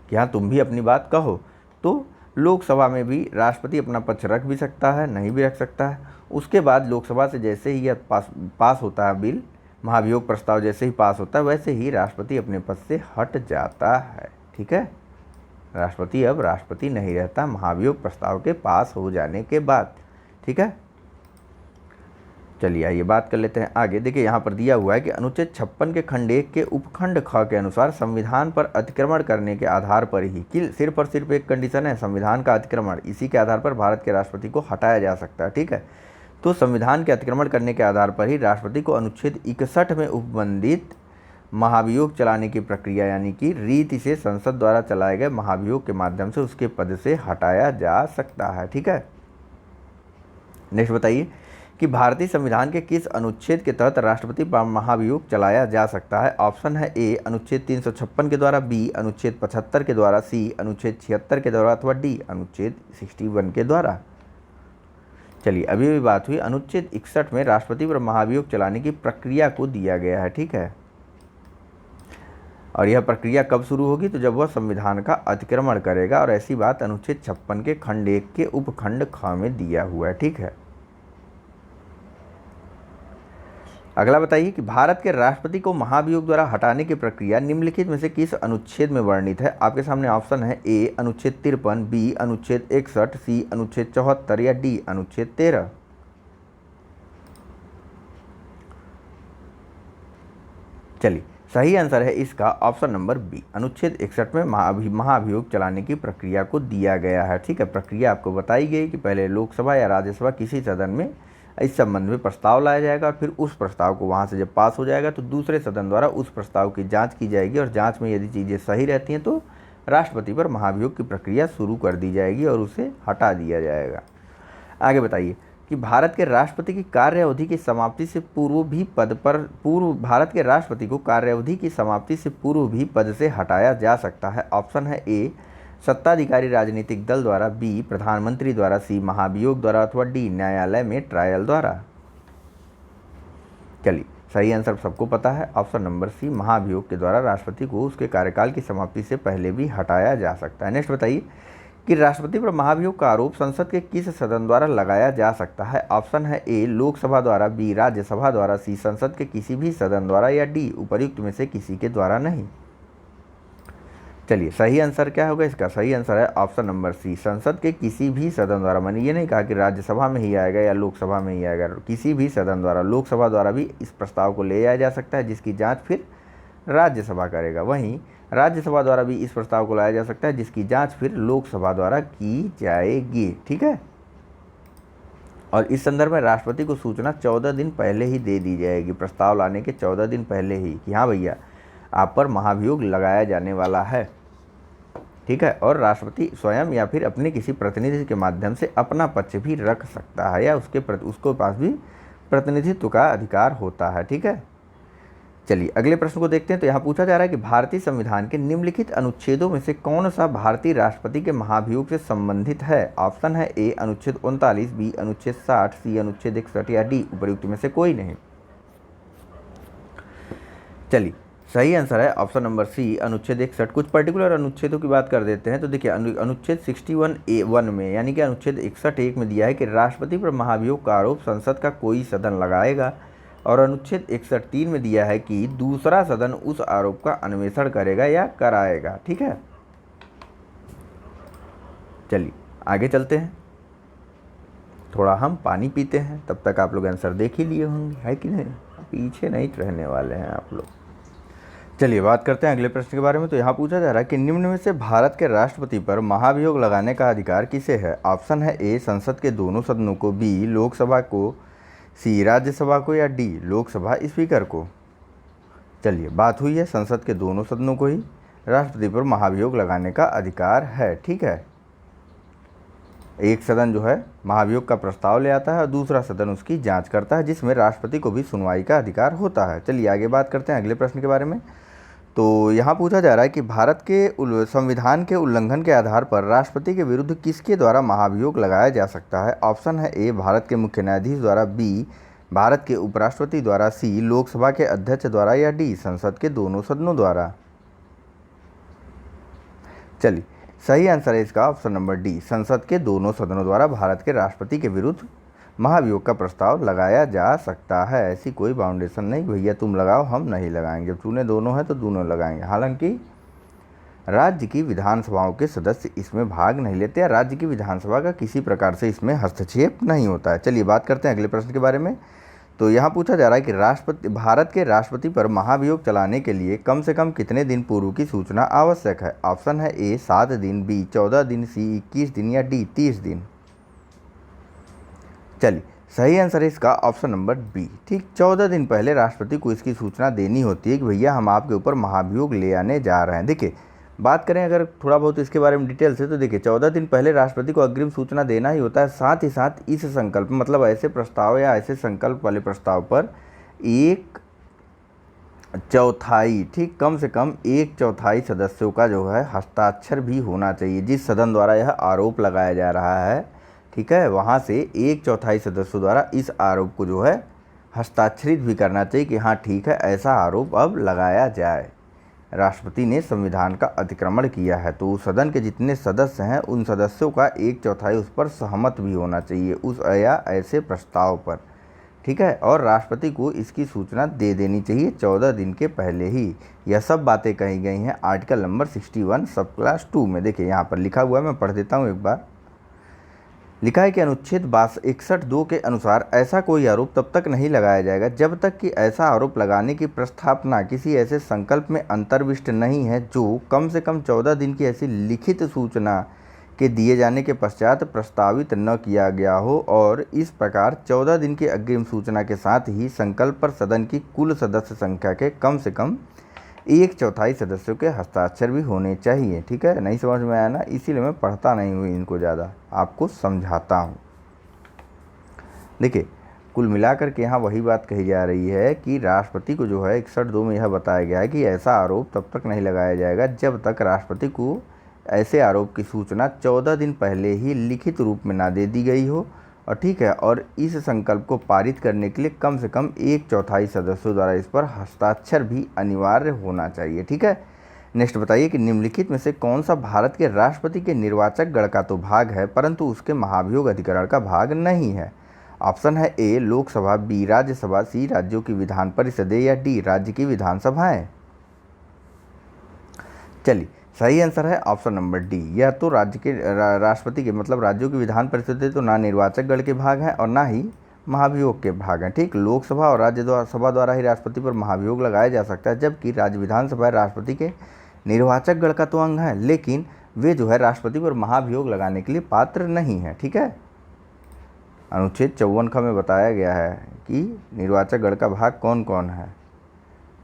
कि हाँ तुम भी अपनी बात कहो। तो लोकसभा में भी राष्ट्रपति अपना पक्ष रख भी सकता है, नहीं भी रख सकता है। उसके बाद लोकसभा से जैसे ही यह पास होता है बिल, महाभियोग प्रस्ताव जैसे ही पास होता है वैसे ही राष्ट्रपति अपने पद से हट जाता है। ठीक है, राष्ट्रपति अब राष्ट्रपति नहीं रहता महाभियोग प्रस्ताव के पास हो जाने के बाद। ठीक है, चलिए आइए बात कर लेते हैं आगे। देखिए, यहाँ पर दिया हुआ है कि अनुच्छेद 56 के खंड 1 के उपखंड ख के अनुसार संविधान पर अतिक्रमण करने के आधार पर ही, कि सिर्फ और सिर्फ एक कंडीशन है संविधान का अतिक्रमण, इसी के आधार पर भारत के राष्ट्रपति को हटाया जा सकता है। ठीक है, तो संविधान के अतिक्रमण करने के आधार पर ही राष्ट्रपति को अनुच्छेद 61 में उपबंधित महाभियोग चलाने की प्रक्रिया यानी कि रीति से संसद द्वारा चलाए गए महाभियोग के माध्यम से उसके पद से हटाया जा सकता है। ठीक है, नेक्स्ट बताइए कि भारतीय संविधान के किस अनुच्छेद के तहत राष्ट्रपति पर महाभियोग चलाया जा सकता है। ऑप्शन है ए अनुच्छेद 356 के द्वारा, बी अनुच्छेद 75 के द्वारा, सी अनुच्छेद 76 के द्वारा अथवा डी अनुच्छेद 61 के द्वारा। चलिए, अभी भी बात हुई अनुच्छेद 61 में राष्ट्रपति पर महाभियोग चलाने की प्रक्रिया को दिया गया है। ठीक है, और यह प्रक्रिया कब शुरू होगी तो जब वह संविधान का अतिक्रमण करेगा, और ऐसी बात अनुच्छेद 56 के खंड 1 के उपखंड ख में दिया हुआ है। ठीक है, अगला बताइए कि भारत के राष्ट्रपति को महाभियोग द्वारा हटाने की प्रक्रिया निम्नलिखित में से किस अनुच्छेद में वर्णित है। आपके सामने ऑप्शन है ए अनुच्छेद 53, बी अनुच्छेद 61, सी अनुच्छेद 74 या डी अनुच्छेद 13। चलिए, सही आंसर है इसका ऑप्शन नंबर बी, अनुच्छेद 61 में महाभियोग चलाने की प्रक्रिया को दिया गया है। ठीक है, प्रक्रिया आपको बताई गई कि पहले लोकसभा या राज्यसभा किसी सदन में इस संबंध में प्रस्ताव लाया जाएगा और फिर उस प्रस्ताव को वहाँ से जब पास हो जाएगा तो दूसरे सदन द्वारा उस प्रस्ताव की जांच की जाएगी और जांच में यदि चीज़ें सही रहती हैं तो राष्ट्रपति पर महाभियोग की प्रक्रिया शुरू कर दी जाएगी और उसे हटा दिया जाएगा। आगे बताइए कि भारत के राष्ट्रपति की कार्य अवधि की समाप्ति से पूर्व भी भारत के राष्ट्रपति को कार्य अवधि की समाप्ति से पूर्व भी पद से हटाया जा सकता है। ऑप्शन है ए सत्ताधिकारी राजनीतिक दल द्वारा, बी प्रधानमंत्री द्वारा, सी महाभियोग द्वारा अथवा डी न्यायालय में ट्रायल द्वारा। चलिए, सही आंसर सबको पता है, ऑप्शन नंबर सी महाभियोग के द्वारा राष्ट्रपति को उसके कार्यकाल की समाप्ति से पहले भी हटाया जा सकता है। नेक्स्ट बताइए कि राष्ट्रपति पर महाभियोग का आरोप संसद के किस सदन द्वारा लगाया जा सकता है। ऑप्शन है ए लोकसभा द्वारा, बी राज्यसभा द्वारा, सी संसद के किसी भी सदन द्वारा या डी उपर्युक्त में से किसी के द्वारा नहीं। चलिए, सही आंसर क्या होगा इसका? सही आंसर है ऑप्शन नंबर सी, संसद के किसी भी सदन द्वारा। मैंने ये नहीं कहा कि राज्यसभा में ही आएगा या लोकसभा में ही आएगा, किसी भी सदन द्वारा। लोकसभा द्वारा भी इस प्रस्ताव को ले जाया जा सकता है जिसकी जांच फिर राज्यसभा करेगा। वहीं राज्यसभा द्वारा भी इस प्रस्ताव को लाया जा सकता है जिसकी जांच फिर लोकसभा द्वारा की जाएगी। ठीक है, और इस संदर्भ में राष्ट्रपति को सूचना 14 दिन पहले ही दे दी जाएगी, प्रस्ताव लाने के 14 दिन पहले ही, कि हाँ भैया आप पर महाभियोग लगाया जाने वाला है। ठीक है, और राष्ट्रपति स्वयं या फिर अपने किसी प्रतिनिधि के माध्यम से अपना पक्ष भी रख सकता है या उसके पास भी प्रतिनिधित्व का अधिकार होता है। ठीक है, चलिए अगले प्रश्न को देखते हैं। तो यहाँ पूछा जा रहा है कि भारतीय संविधान के निम्नलिखित अनुच्छेदों में से कौन सा भारतीय राष्ट्रपति के महाभियोग से संबंधित है। ऑप्शन है ए अनुच्छेद 39, बी अनुच्छेद 60, सी अनुच्छेद 61 या डी उपर्युक्त में से कोई नहीं। चलिए, सही आंसर है ऑप्शन नंबर सी अनुच्छेद 61। कुछ पर्टिकुलर अनुच्छेदों की बात कर देते हैं। तो देखिए, अनुच्छेद 61A1 में यानी कि अनुच्छेद 61(1) में दिया है कि राष्ट्रपति पर महाभियोग का आरोप संसद का कोई सदन लगाएगा, और अनुच्छेद 61(3) में दिया है कि दूसरा सदन उस आरोप का अन्वेषण करेगा या कराएगा। ठीक है, चलिए आगे चलते हैं, थोड़ा हम पानी पीते हैं, तब तक आप लोग आंसर देख ही लिए होंगे, है कि नहीं? पीछे नहीं रहने वाले हैं आप लोग। चलिए बात करते हैं अगले प्रश्न के बारे में। तो यहाँ पूछा जा रहा है कि निम्न में से भारत के राष्ट्रपति पर महाभियोग लगाने का अधिकार किसे है। ऑप्शन है ए संसद के दोनों सदनों को, बी लोकसभा को, सी राज्यसभा को या डी लोकसभा स्पीकर को। चलिए, बात हुई है संसद के दोनों सदनों को ही राष्ट्रपति पर महाभियोग लगाने का अधिकार है। ठीक है, एक सदन जो है महाभियोग का प्रस्ताव ले आता है और दूसरा सदन उसकी जांच करता है, जिसमें राष्ट्रपति को भी सुनवाई का अधिकार होता है। चलिए आगे बात करते हैं अगले प्रश्न के बारे में। तो यहाँ पूछा जा रहा है कि भारत के संविधान के उल्लंघन के आधार पर राष्ट्रपति के विरुद्ध किसके द्वारा महाभियोग लगाया जा सकता है। ऑप्शन है ए भारत के मुख्य न्यायाधीश द्वारा, बी भारत के उपराष्ट्रपति द्वारा, सी लोकसभा के अध्यक्ष द्वारा या डी संसद के दोनों सदनों द्वारा। चलिए, सही आंसर है इसका ऑप्शन नंबर डी, संसद के दोनों सदनों द्वारा भारत के राष्ट्रपति के विरुद्ध महाभियोग का प्रस्ताव लगाया जा सकता है। ऐसी कोई बाउंडेशन नहीं भैया तुम लगाओ हम नहीं लगाएंगे, जब चुने दोनों हैं तो दोनों लगाएंगे। हालांकि राज्य की विधानसभाओं के सदस्य इसमें भाग नहीं लेते या राज्य की विधानसभा का किसी प्रकार से इसमें हस्तक्षेप नहीं होता है। चलिए बात करते हैं अगले प्रश्न के बारे में। तो यहाँ पूछा जा रहा है कि भारत के राष्ट्रपति पर महाभियोग चलाने के लिए कम से कम कितने दिन पूर्व की सूचना आवश्यक है। ऑप्शन है ए 7 दिन, बी 14 दिन, सी 21 दिन या डी 30 दिन। चलिए, सही आंसर है इसका ऑप्शन नंबर बी, ठीक 14 दिन पहले राष्ट्रपति को इसकी सूचना देनी होती है कि भैया हम आपके ऊपर महाभियोग ले आने जा रहे हैं। देखिए, बात करें अगर थोड़ा बहुत इसके बारे में डिटेल से, तो देखिए 14 दिन पहले राष्ट्रपति को अग्रिम सूचना देना ही होता है। साथ ही साथ इस संकल्प मतलब ऐसे प्रस्ताव या ऐसे संकल्प वाले प्रस्ताव पर 1/4 ठीक कम से कम 1/4 सदस्यों का जो है हस्ताक्षर भी होना चाहिए। जिस सदन द्वारा यह आरोप लगाया जा रहा है, ठीक है, वहाँ से 1/4 सदस्यों द्वारा इस आरोप को जो है हस्ताक्षरित भी करना चाहिए कि हाँ ठीक है ऐसा आरोप अब लगाया जाए। राष्ट्रपति ने संविधान का अतिक्रमण किया है तो उस सदन के जितने सदस्य हैं उन सदस्यों का 1/4 उस पर सहमत भी होना चाहिए उस या ऐसे प्रस्ताव पर। ठीक है, और राष्ट्रपति को इसकी सूचना दे देनी चाहिए 14 दिन के पहले ही। यह सब बातें कही गई हैं आर्टिकल नंबर 61 सब क्लास 2 में। देखिए यहाँ पर लिखा हुआ है, मैं पढ़ देता हूँ एक बार। लिखा है कि अनुच्छेद 61(2) के अनुसार ऐसा कोई आरोप तब तक नहीं लगाया जाएगा जब तक कि ऐसा आरोप लगाने की प्रस्तावना किसी ऐसे संकल्प में अंतर्विष्ट नहीं है जो कम से कम 14 दिन की ऐसी लिखित सूचना के दिए जाने के पश्चात प्रस्तावित न किया गया हो, और इस प्रकार 14 दिन की अग्रिम सूचना के साथ ही संकल्प पर सदन की कुल सदस्य संख्या के कम से कम 1/4 सदस्यों के हस्ताक्षर भी होने चाहिए। ठीक है, नहीं समझ में आया ना, इसीलिए मैं पढ़ता नहीं हूँ इनको, ज़्यादा आपको समझाता हूँ। देखिए कुल मिलाकर के यहाँ वही बात कही जा रही है कि राष्ट्रपति को जो है 61(2) में यह बताया गया है कि ऐसा आरोप तब तक नहीं लगाया जाएगा जब तक राष्ट्रपति को ऐसे आरोप की सूचना 14 दिन पहले ही लिखित रूप में ना दे दी गई हो, और ठीक है, और इस संकल्प को पारित करने के लिए कम से कम 1/4 सदस्यों द्वारा इस पर हस्ताक्षर भी अनिवार्य होना चाहिए। ठीक है, नेक्स्ट बताइए कि निम्नलिखित में से कौन सा भारत के राष्ट्रपति के निर्वाचक गण का तो भाग है परंतु उसके महाभियोग अधिकरण का भाग नहीं है। ऑप्शन है ए लोकसभा, बी राज्यसभा, सी राज्यों की विधान परिषदें, या डी राज्य की विधानसभाएं। चलिए सही आंसर है ऑप्शन नंबर डी। यह तो राज्य के राष्ट्रपति के मतलब राज्यों की विधान परिषदें तो ना निर्वाचक गण के भाग हैं और ना ही महाभियोग के भाग हैं। ठीक, लोकसभा और राज्यसभा द्वारा ही राष्ट्रपति पर महाभियोग लगाया जा सकता है, जबकि राज्य विधानसभा राष्ट्रपति के निर्वाचक गण का तो अंग है, लेकिन वे जो है राष्ट्रपति पर महाभियोग लगाने के लिए पात्र नहीं है। ठीक है, अनुच्छेद 54 में बताया गया है कि निर्वाचक गण का भाग कौन कौन है।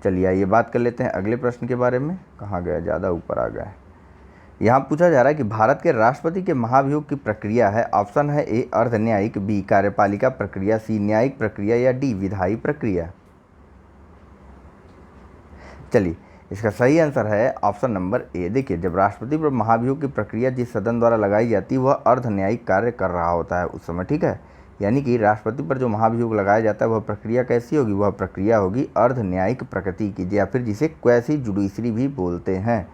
चलिए आइए बात कर लेते हैं अगले प्रश्न के बारे में। कहाँ गया, ज़्यादा ऊपर आ गया है। यहाँ पूछा जा रहा है कि भारत के राष्ट्रपति के महाभियोग की प्रक्रिया है। ऑप्शन है ए अर्ध न्यायिक, बी कार्यपालिका प्रक्रिया, सी न्यायिक प्रक्रिया, या डी विधायी प्रक्रिया। चलिए इसका सही आंसर है ऑप्शन नंबर ए। देखिए जब राष्ट्रपति पर महाभियोग की प्रक्रिया जिस सदन द्वारा लगाई जाती है वह अर्ध न्यायिक कार्य कर रहा होता है उस समय। ठीक है, यानी कि राष्ट्रपति पर जो महाभियोग लगाया जाता है वह प्रक्रिया कैसी होगी, वह प्रक्रिया होगी अर्ध न्यायिक प्रकृति की, या फिर जिसे क्वैसी जुडिशरी भी बोलते हैं।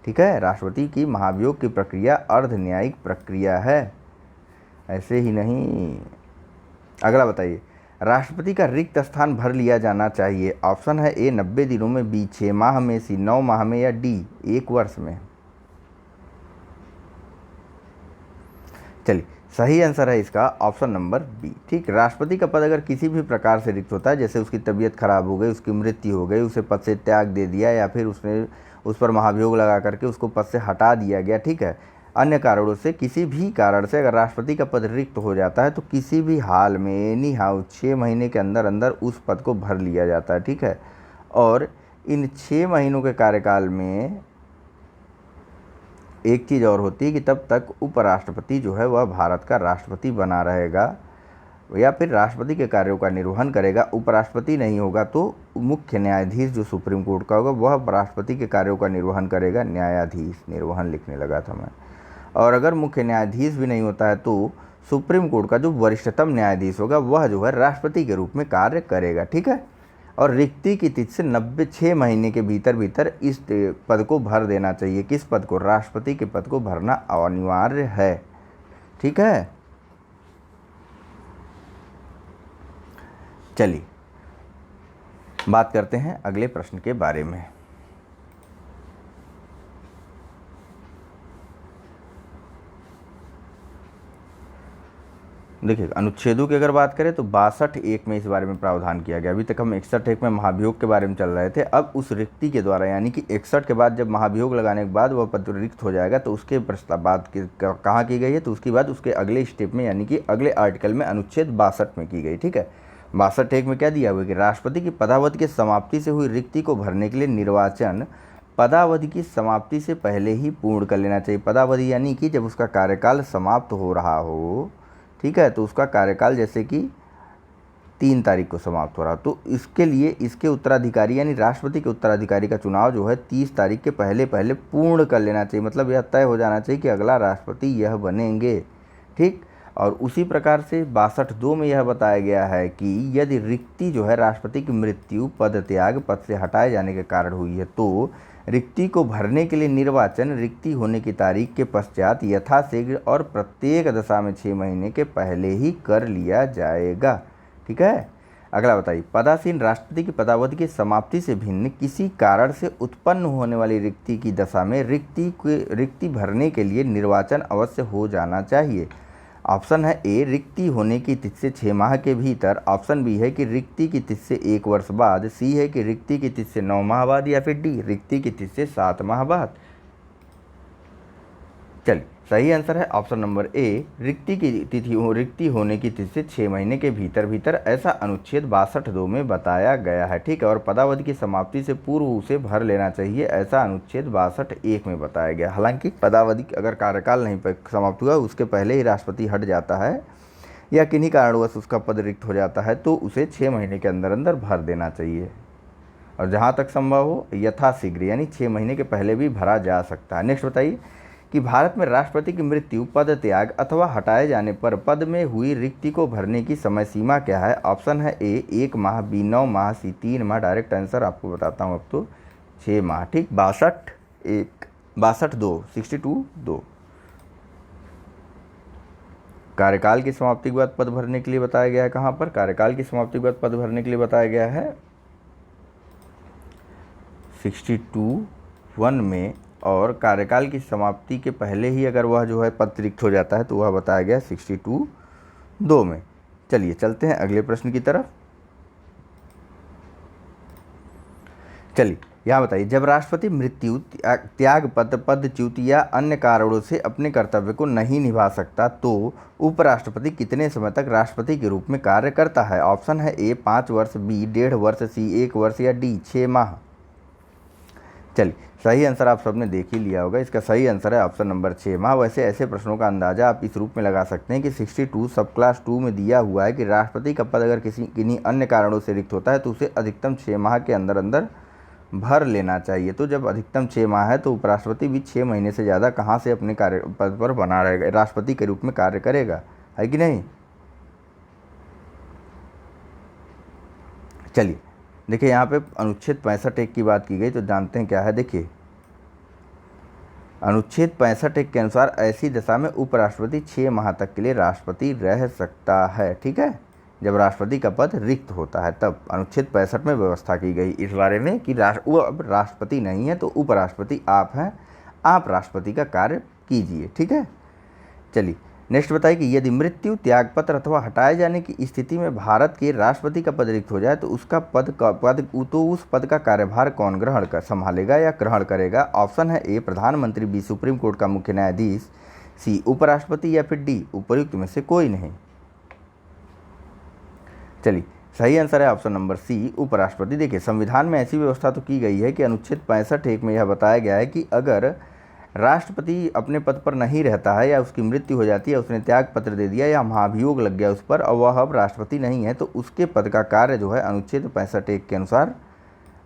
ठीक है, राष्ट्रपति की महाभियोग की प्रक्रिया अर्ध न्यायिक प्रक्रिया है, ऐसे ही नहीं। अगला बताइए, राष्ट्रपति का रिक्त स्थान भर लिया जाना चाहिए। ऑप्शन है ए 90 दिनों में, बी 6 माह में, सी 9 माह में, या डी 1 वर्ष में। चलिए सही आंसर है इसका ऑप्शन नंबर बी। ठीक, राष्ट्रपति का पद अगर किसी भी प्रकार से रिक्त होता है, जैसे उसकी तबीयत खराब हो गई, उसकी मृत्यु हो गई, उसे पद से त्याग दे दिया, या फिर उसने उस पर महाभियोग लगा करके उसको पद से हटा दिया गया, ठीक है, अन्य कारणों से, किसी भी कारण से अगर राष्ट्रपति का पद रिक्त हो जाता है तो किसी भी हाल में एनी हाउ 6 महीने के अंदर अंदर उस पद को भर लिया जाता है। ठीक है, और इन 6 महीनों के कार्यकाल में एक चीज़ और होती है कि तब तक उपराष्ट्रपति जो है वह भारत का राष्ट्रपति बना रहेगा या फिर राष्ट्रपति के कार्यों का निर्वहन करेगा। उपराष्ट्रपति नहीं होगा तो मुख्य न्यायाधीश जो सुप्रीम कोर्ट का होगा वह राष्ट्रपति के कार्यों का निर्वहन करेगा। न्यायाधीश, निर्वहन लिखने लगा था मैं। और अगर मुख्य न्यायाधीश भी नहीं होता है तो सुप्रीम कोर्ट का जो वरिष्ठतम न्यायाधीश होगा वह जो है राष्ट्रपति के रूप में कार्य करेगा। ठीक है, और रिक्ति की तिथि से 96 महीने के भीतर भीतर इस पद को भर देना चाहिए। किस पद को? राष्ट्रपति के पद को भरना अनिवार्य है। ठीक है, चलिए बात करते हैं अगले प्रश्न के बारे में। देखिए अनुच्छेदों की अगर बात करें तो 62(1) में इस बारे में प्रावधान किया गया। अभी तक हम 61(1) में महाभियोग के बारे में चल रहे थे। अब उस रिक्ति के द्वारा यानी कि 61 के बाद जब महाभियोग लगाने के बाद वह पद रिक्त हो जाएगा तो उसके बात कहाँ की गई है, तो उसके बाद उसके अगले स्टेप में यानी कि अगले आर्टिकल में अनुच्छेद 62 में की गई। ठीक है, 62(1) में क्या दिया हुआ कि राष्ट्रपति की पदावधि की समाप्ति से हुई रिक्ति को भरने के लिए निर्वाचन पदावधि की समाप्ति से पहले ही पूर्ण कर लेना चाहिए। पदावधि यानी कि जब उसका कार्यकाल समाप्त हो रहा हो, ठीक है, तो उसका कार्यकाल जैसे कि 3 तारीख को समाप्त हो रहा, तो इसके लिए इसके उत्तराधिकारी यानी राष्ट्रपति के उत्तराधिकारी का चुनाव जो है 30 तारीख के पहले पहले पूर्ण कर लेना चाहिए। मतलब यह तय हो जाना चाहिए कि अगला राष्ट्रपति यह बनेंगे। ठीक, और उसी प्रकार से 62(2) में यह बताया गया है कि यदि रिक्ति जो है राष्ट्रपति की मृत्यु, पद त्याग, पद से हटाए जाने के कारण हुई है तो रिक्ति को भरने के लिए निर्वाचन रिक्ति होने की तारीख के पश्चात यथाशीघ्र और प्रत्येक दशा में 6 महीने के पहले ही कर लिया जाएगा। ठीक है, अगला बताइए, पदासीन राष्ट्रपति की पदावधि की समाप्ति से भिन्न किसी कारण से उत्पन्न होने वाली रिक्ति की दशा में रिक्ति भरने के लिए निर्वाचन अवश्य हो जाना चाहिए। ऑप्शन है ए, रिक्ति होने की तिथि से 6 माह के भीतर। ऑप्शन बी है कि रिक्ति की तिथि से 1 वर्ष बाद। सी है कि रिक्ति की तिथि से 9 माह बाद। या फिर डी, रिक्ति की तिथि से 7 माह बाद। चलिए, सही आंसर है ऑप्शन नंबर ए, रिक्ति होने की तिथि से 6 महीने के भीतर ऐसा अनुच्छेद 62(2) में बताया गया है। ठीक है, और पदावधि की समाप्ति से पूर्व उसे भर लेना चाहिए, ऐसा अनुच्छेद 62(1) में बताया गया। हालांकि पदावधि अगर कार्यकाल नहीं समाप्त हुआ, उसके पहले ही राष्ट्रपति हट जाता है या किन्हीं कारणवश उसका पद रिक्त हो जाता है, तो उसे 6 महीने के अंदर अंदर भर देना चाहिए। और जहाँ तक संभव हो यथाशीघ्र, यानी 6 महीने के पहले भी भरा जा सकता है। नेक्स्ट बताइए कि भारत में राष्ट्रपति की मृत्यु, पद त्याग अथवा हटाए जाने पर पद में हुई रिक्ति को भरने की समय सीमा क्या है? ऑप्शन है ए, 1 माह, बी 9 माह, सी 3 माह। डायरेक्ट आंसर आपको बताता हूँ अब तो 6 माह। ठीक, 62(2) कार्यकाल की समाप्ति के बाद पद भरने के लिए बताया गया है। कहाँ पर? कार्यकाल की समाप्ति के बाद पद भरने के लिए बताया गया है 62(1) में, और कार्यकाल की समाप्ति के पहले ही अगर वह जो है पद रिक्त हो जाता है तो वह बताया गया 62(2) में। चलिए चलते हैं अगले प्रश्न की तरफ। चलिए यहाँ बताइए, जब राष्ट्रपति मृत्यु, त्याग, पदच्युत या अन्य कारणों से अपने कर्तव्य को नहीं निभा सकता तो उपराष्ट्रपति कितने समय तक राष्ट्रपति के रूप में कार्य करता है? ऑप्शन है ए, 5 वर्ष, बी 1.5 वर्ष, सी 1 वर्ष या डी 6 माह। चलिए, सही आंसर आप सबने देख ही लिया होगा। इसका सही आंसर है ऑप्शन नंबर 6 माह। वैसे ऐसे प्रश्नों का अंदाजा आप इस रूप में लगा सकते हैं कि 62 सब क्लास 2 में दिया हुआ है कि राष्ट्रपति का पद अगर किन्हीं अन्य कारणों से रिक्त होता है तो उसे अधिकतम 6 माह के अंदर अंदर भर लेना चाहिए। तो जब अधिकतम 6 माह है तो उपराष्ट्रपति भी 6 महीने से ज़्यादा कहाँ से अपने कार्य पद पर बना रहेगा, राष्ट्रपति के रूप में कार्य करेगा, है कि नहीं? चलिए देखिए, यहाँ पे अनुच्छेद 65(1) की बात की गई, तो जानते हैं क्या है। देखिए, अनुच्छेद 65(1) के अनुसार ऐसी दशा में उपराष्ट्रपति 6 माह तक के लिए राष्ट्रपति रह सकता है। ठीक है, जब राष्ट्रपति का पद रिक्त होता है तब अनुच्छेद 65 में व्यवस्था की गई इस बारे में कि वो अब राष्ट्रपति नहीं है तो उपराष्ट्रपति आप हैं, आप राष्ट्रपति का कार्य कीजिए। ठीक है, चलिए नेक्स्ट बताइए कि यदि मृत्यु, त्यागपत्र अथवा हटाए जाने की स्थिति में भारत के राष्ट्रपति का पद रिक्त हो जाए तो उस पद का कार्यभार कौन संभालेगा या ग्रहण करेगा? ऑप्शन है ए, प्रधानमंत्री, बी सुप्रीम कोर्ट का मुख्य न्यायाधीश, सी उपराष्ट्रपति या फिर डी उपर्युक्त में से कोई नहीं। चलिए, सही आंसर है ऑप्शन नंबर सी, उपराष्ट्रपति। देखिए, संविधान में ऐसी व्यवस्था तो की गई है कि अनुच्छेद 65(1) में यह बताया गया है कि अगर राष्ट्रपति अपने पद पर नहीं रहता है या उसकी मृत्यु हो जाती है, उसने त्याग पत्र दे दिया या महाभियोग लग गया उस पर और वह अब राष्ट्रपति नहीं है, तो उसके पद का कार्य जो है अनुच्छेद 65(1) के अनुसार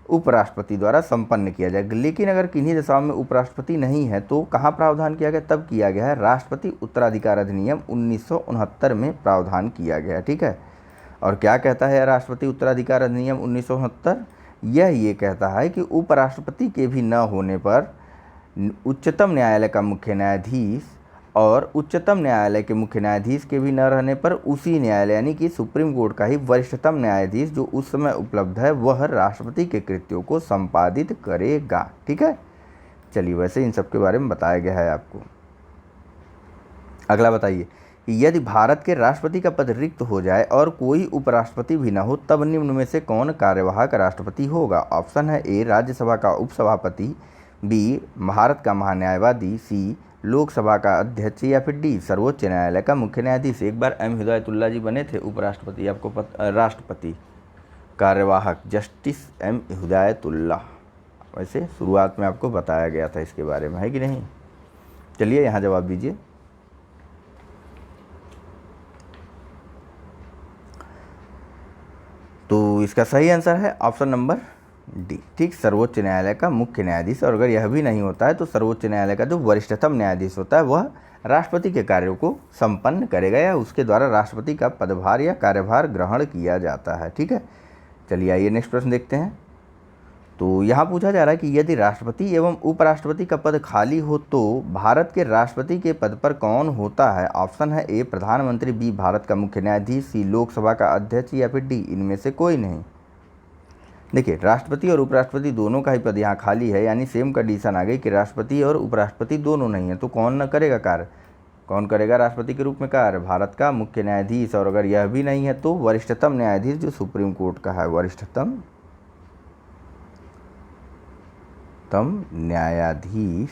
उपराष्ट्रपति द्वारा संपन्न किया जाएगा। लेकिन अगर किन्हीं दशाओं में उपराष्ट्रपति नहीं है तो कहाँ प्रावधान किया गया? तब किया गया है राष्ट्रपति उत्तराधिकार अधिनियम 1969 में प्रावधान किया गया। ठीक है, और क्या कहता है राष्ट्रपति उत्तराधिकार अधिनियम 1969? ये कहता है कि उपराष्ट्रपति के भी न होने पर उच्चतम न्यायालय का मुख्य न्यायाधीश और उच्चतम न्यायालय के मुख्य न्यायाधीश के भी न रहने पर उसी न्यायालय यानी कि सुप्रीम कोर्ट का ही वरिष्ठतम न्यायाधीश जो उस समय उपलब्ध है वह राष्ट्रपति के कृत्यों को संपादित करेगा। ठीक है, चलिए वैसे इन सब के बारे में बताया गया है आपको। अगला बताइए कि यदि भारत के राष्ट्रपति का पद रिक्त हो जाए और कोई उपराष्ट्रपति भी न हो तब निम्न में से कौन कार्यवाहक राष्ट्रपति होगा? ऑप्शन है ए, राज्यसभा का उपसभापति, बी भारत का महान्यायवादी, सी लोकसभा का अध्यक्ष या फिर डी सर्वोच्च न्यायालय का मुख्य न्यायाधीश। एक बार एम हिदायतुल्लाह जी बने थे उपराष्ट्रपति, आपको राष्ट्रपति कार्यवाहक जस्टिस एम हिदायतुल्लाह। वैसे शुरुआत में आपको बताया गया था इसके बारे में, है कि नहीं? चलिए यहाँ जवाब दीजिए। तो इसका सही आंसर है ऑप्शन नंबर डी। ठीक, सर्वोच्च न्यायालय का मुख्य न्यायाधीश। और अगर यह भी नहीं होता है तो सर्वोच्च न्यायालय का जो वरिष्ठतम न्यायाधीश होता है वह राष्ट्रपति के कार्यों को संपन्न करेगा या उसके द्वारा राष्ट्रपति का पदभार या कार्यभार ग्रहण किया जाता है। ठीक है, चलिए आइए नेक्स्ट प्रश्न देखते हैं। तो यहाँ पूछा जा रहा है कि यदि राष्ट्रपति एवं उपराष्ट्रपति का पद खाली हो तो भारत के राष्ट्रपति के पद पर कौन होता है। ऑप्शन है ए प्रधानमंत्री, बी भारत का मुख्य न्यायाधीश, सी लोकसभा का अध्यक्ष या फिर डी इनमें से कोई नहीं। देखिए, राष्ट्रपति और उपराष्ट्रपति दोनों का ही पद यहाँ खाली है, यानी सेम कंडीशन आ गई कि राष्ट्रपति और उपराष्ट्रपति दोनों नहीं है, तो कौन न करेगा कार्य, कौन करेगा राष्ट्रपति के रूप में कार्य, भारत का मुख्य न्यायाधीश। और अगर यह भी नहीं है तो वरिष्ठतम न्यायाधीश जो सुप्रीम कोर्ट का है, वरिष्ठतम न्यायाधीश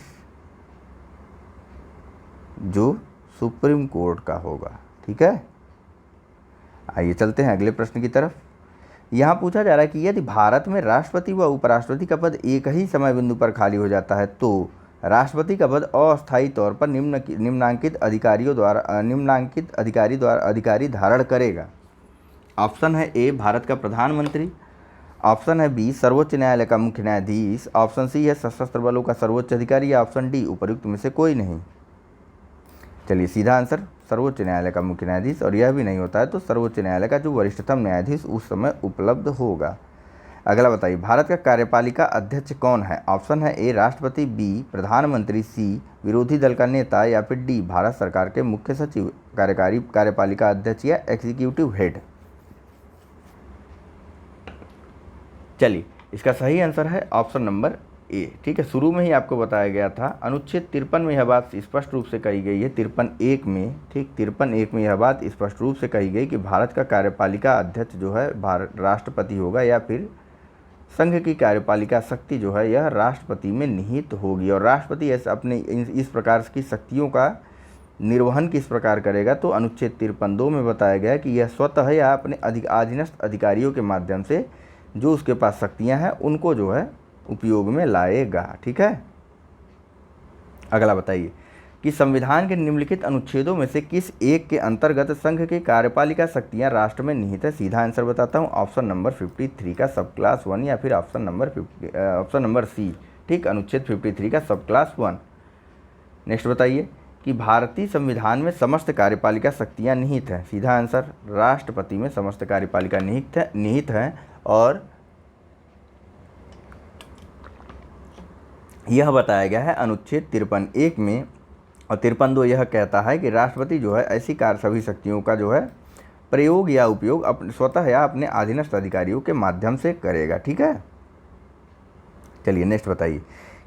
जो सुप्रीम कोर्ट का होगा। ठीक है, आइए चलते हैं अगले प्रश्न की तरफ। यहाँ पूछा जा रहा है कि यदि भारत में राष्ट्रपति व उपराष्ट्रपति का पद एक ही समय बिंदु पर खाली हो जाता है तो राष्ट्रपति का पद अस्थायी तौर पर निम्नांकित अधिकारी धारण करेगा। ऑप्शन है ए भारत का प्रधानमंत्री, ऑप्शन है बी सर्वोच्च न्यायालय का मुख्य न्यायाधीश, ऑप्शन सी है सशस्त्र बलों का सर्वोच्च अधिकारी या ऑप्शन डी उपर्युक्त में से कोई नहीं। चलिए, सीधा आंसर सर्वोच्च न्यायालय का मुख्य न्यायाधीश, और यह भी नहीं होता है तो सर्वोच्च न्यायालय का जो वरिष्ठतम न्यायाधीश उस समय उपलब्ध होगा। अगला बताइए, भारत का कार्यपालिका अध्यक्ष कौन है। ऑप्शन है ए राष्ट्रपति, बी प्रधानमंत्री, सी विरोधी दल का नेता या फिर डी भारत सरकार के मुख्य सचिव, कार्यपालिका अध्यक्ष या एग्जीक्यूटिव हेड। चलिए, इसका सही आंसर है ऑप्शन नंबर ए। ठीक है, शुरू में ही आपको बताया गया था, अनुच्छेद 53 में यह बात स्पष्ट रूप से कही गई है, 53(1) में, ठीक 53(1) में यह बात स्पष्ट रूप से कही गई कि भारत का कार्यपालिका अध्यक्ष जो है राष्ट्रपति होगा या फिर संघ की कार्यपालिका शक्ति जो है यह राष्ट्रपति में निहित होगी। और राष्ट्रपति ऐसे अपने इस प्रकार की शक्तियों का निर्वहन किस प्रकार करेगा, तो अनुच्छेद 53(2) में बताया गया कि यह स्वतः या अपने अधीनस्थ अधिकारियों के माध्यम से जो उसके पास शक्तियां हैं उनको जो है उपयोग में लाएगा। ठीक है, अगला बताइए कि संविधान के निम्नलिखित अनुच्छेदों में से किस एक के अंतर्गत संघ की कार्यपालिका शक्तियां राष्ट्र में निहित है। सीधा आंसर बताता हूं, ऑप्शन नंबर 53 का सब क्लास 1 या फिर ऑप्शन नंबर सी, ठीक अनुच्छेद 53 का सब क्लास 1। नेक्स्ट बताइए कि भारतीय संविधान में समस्त कार्यपालिका शक्तियां निहित हैं। सीधा आंसर राष्ट्रपति में समस्त कार्यपालिका निहित है और यह बताया गया है अनुच्छेद 53(1) में, और 53(2) यह कहता है कि राष्ट्रपति जो है ऐसी सभी शक्तियों का जो है प्रयोग या उपयोग अपने स्वतः या अपने अधीनस्थ अधिकारियों के माध्यम से करेगा। ठीक है, चलिए नेक्स्ट बताइए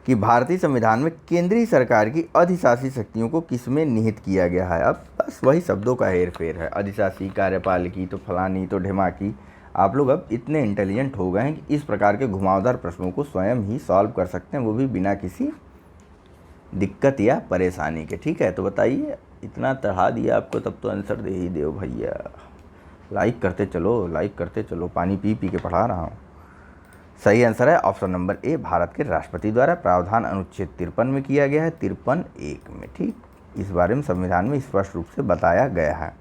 कि भारतीय संविधान में केंद्रीय सरकार की अधिशासी शक्तियों को किसमें निहित किया गया है। अब बस वही शब्दों का हेर फेर है, अधिशासी, कार्यपालिकी, तो फलानी तो ढिमाकी। आप लोग अब इतने इंटेलिजेंट हो गए हैं कि इस प्रकार के घुमावदार प्रश्नों को स्वयं ही सॉल्व कर सकते हैं, वो भी बिना किसी दिक्कत या परेशानी के। ठीक है, तो बताइए, इतना चढ़ा दिया आपको तब तो आंसर दे ही दो भैया। लाइक करते चलो, लाइक करते चलो, पानी पी पी के पढ़ा रहा हूँ। सही आंसर है ऑप्शन नंबर ए, भारत के राष्ट्रपति द्वारा प्रावधान अनुच्छेद 53 में किया गया है, 53(1) में। ठीक, इस बारे में संविधान में स्पष्ट रूप से बताया गया है।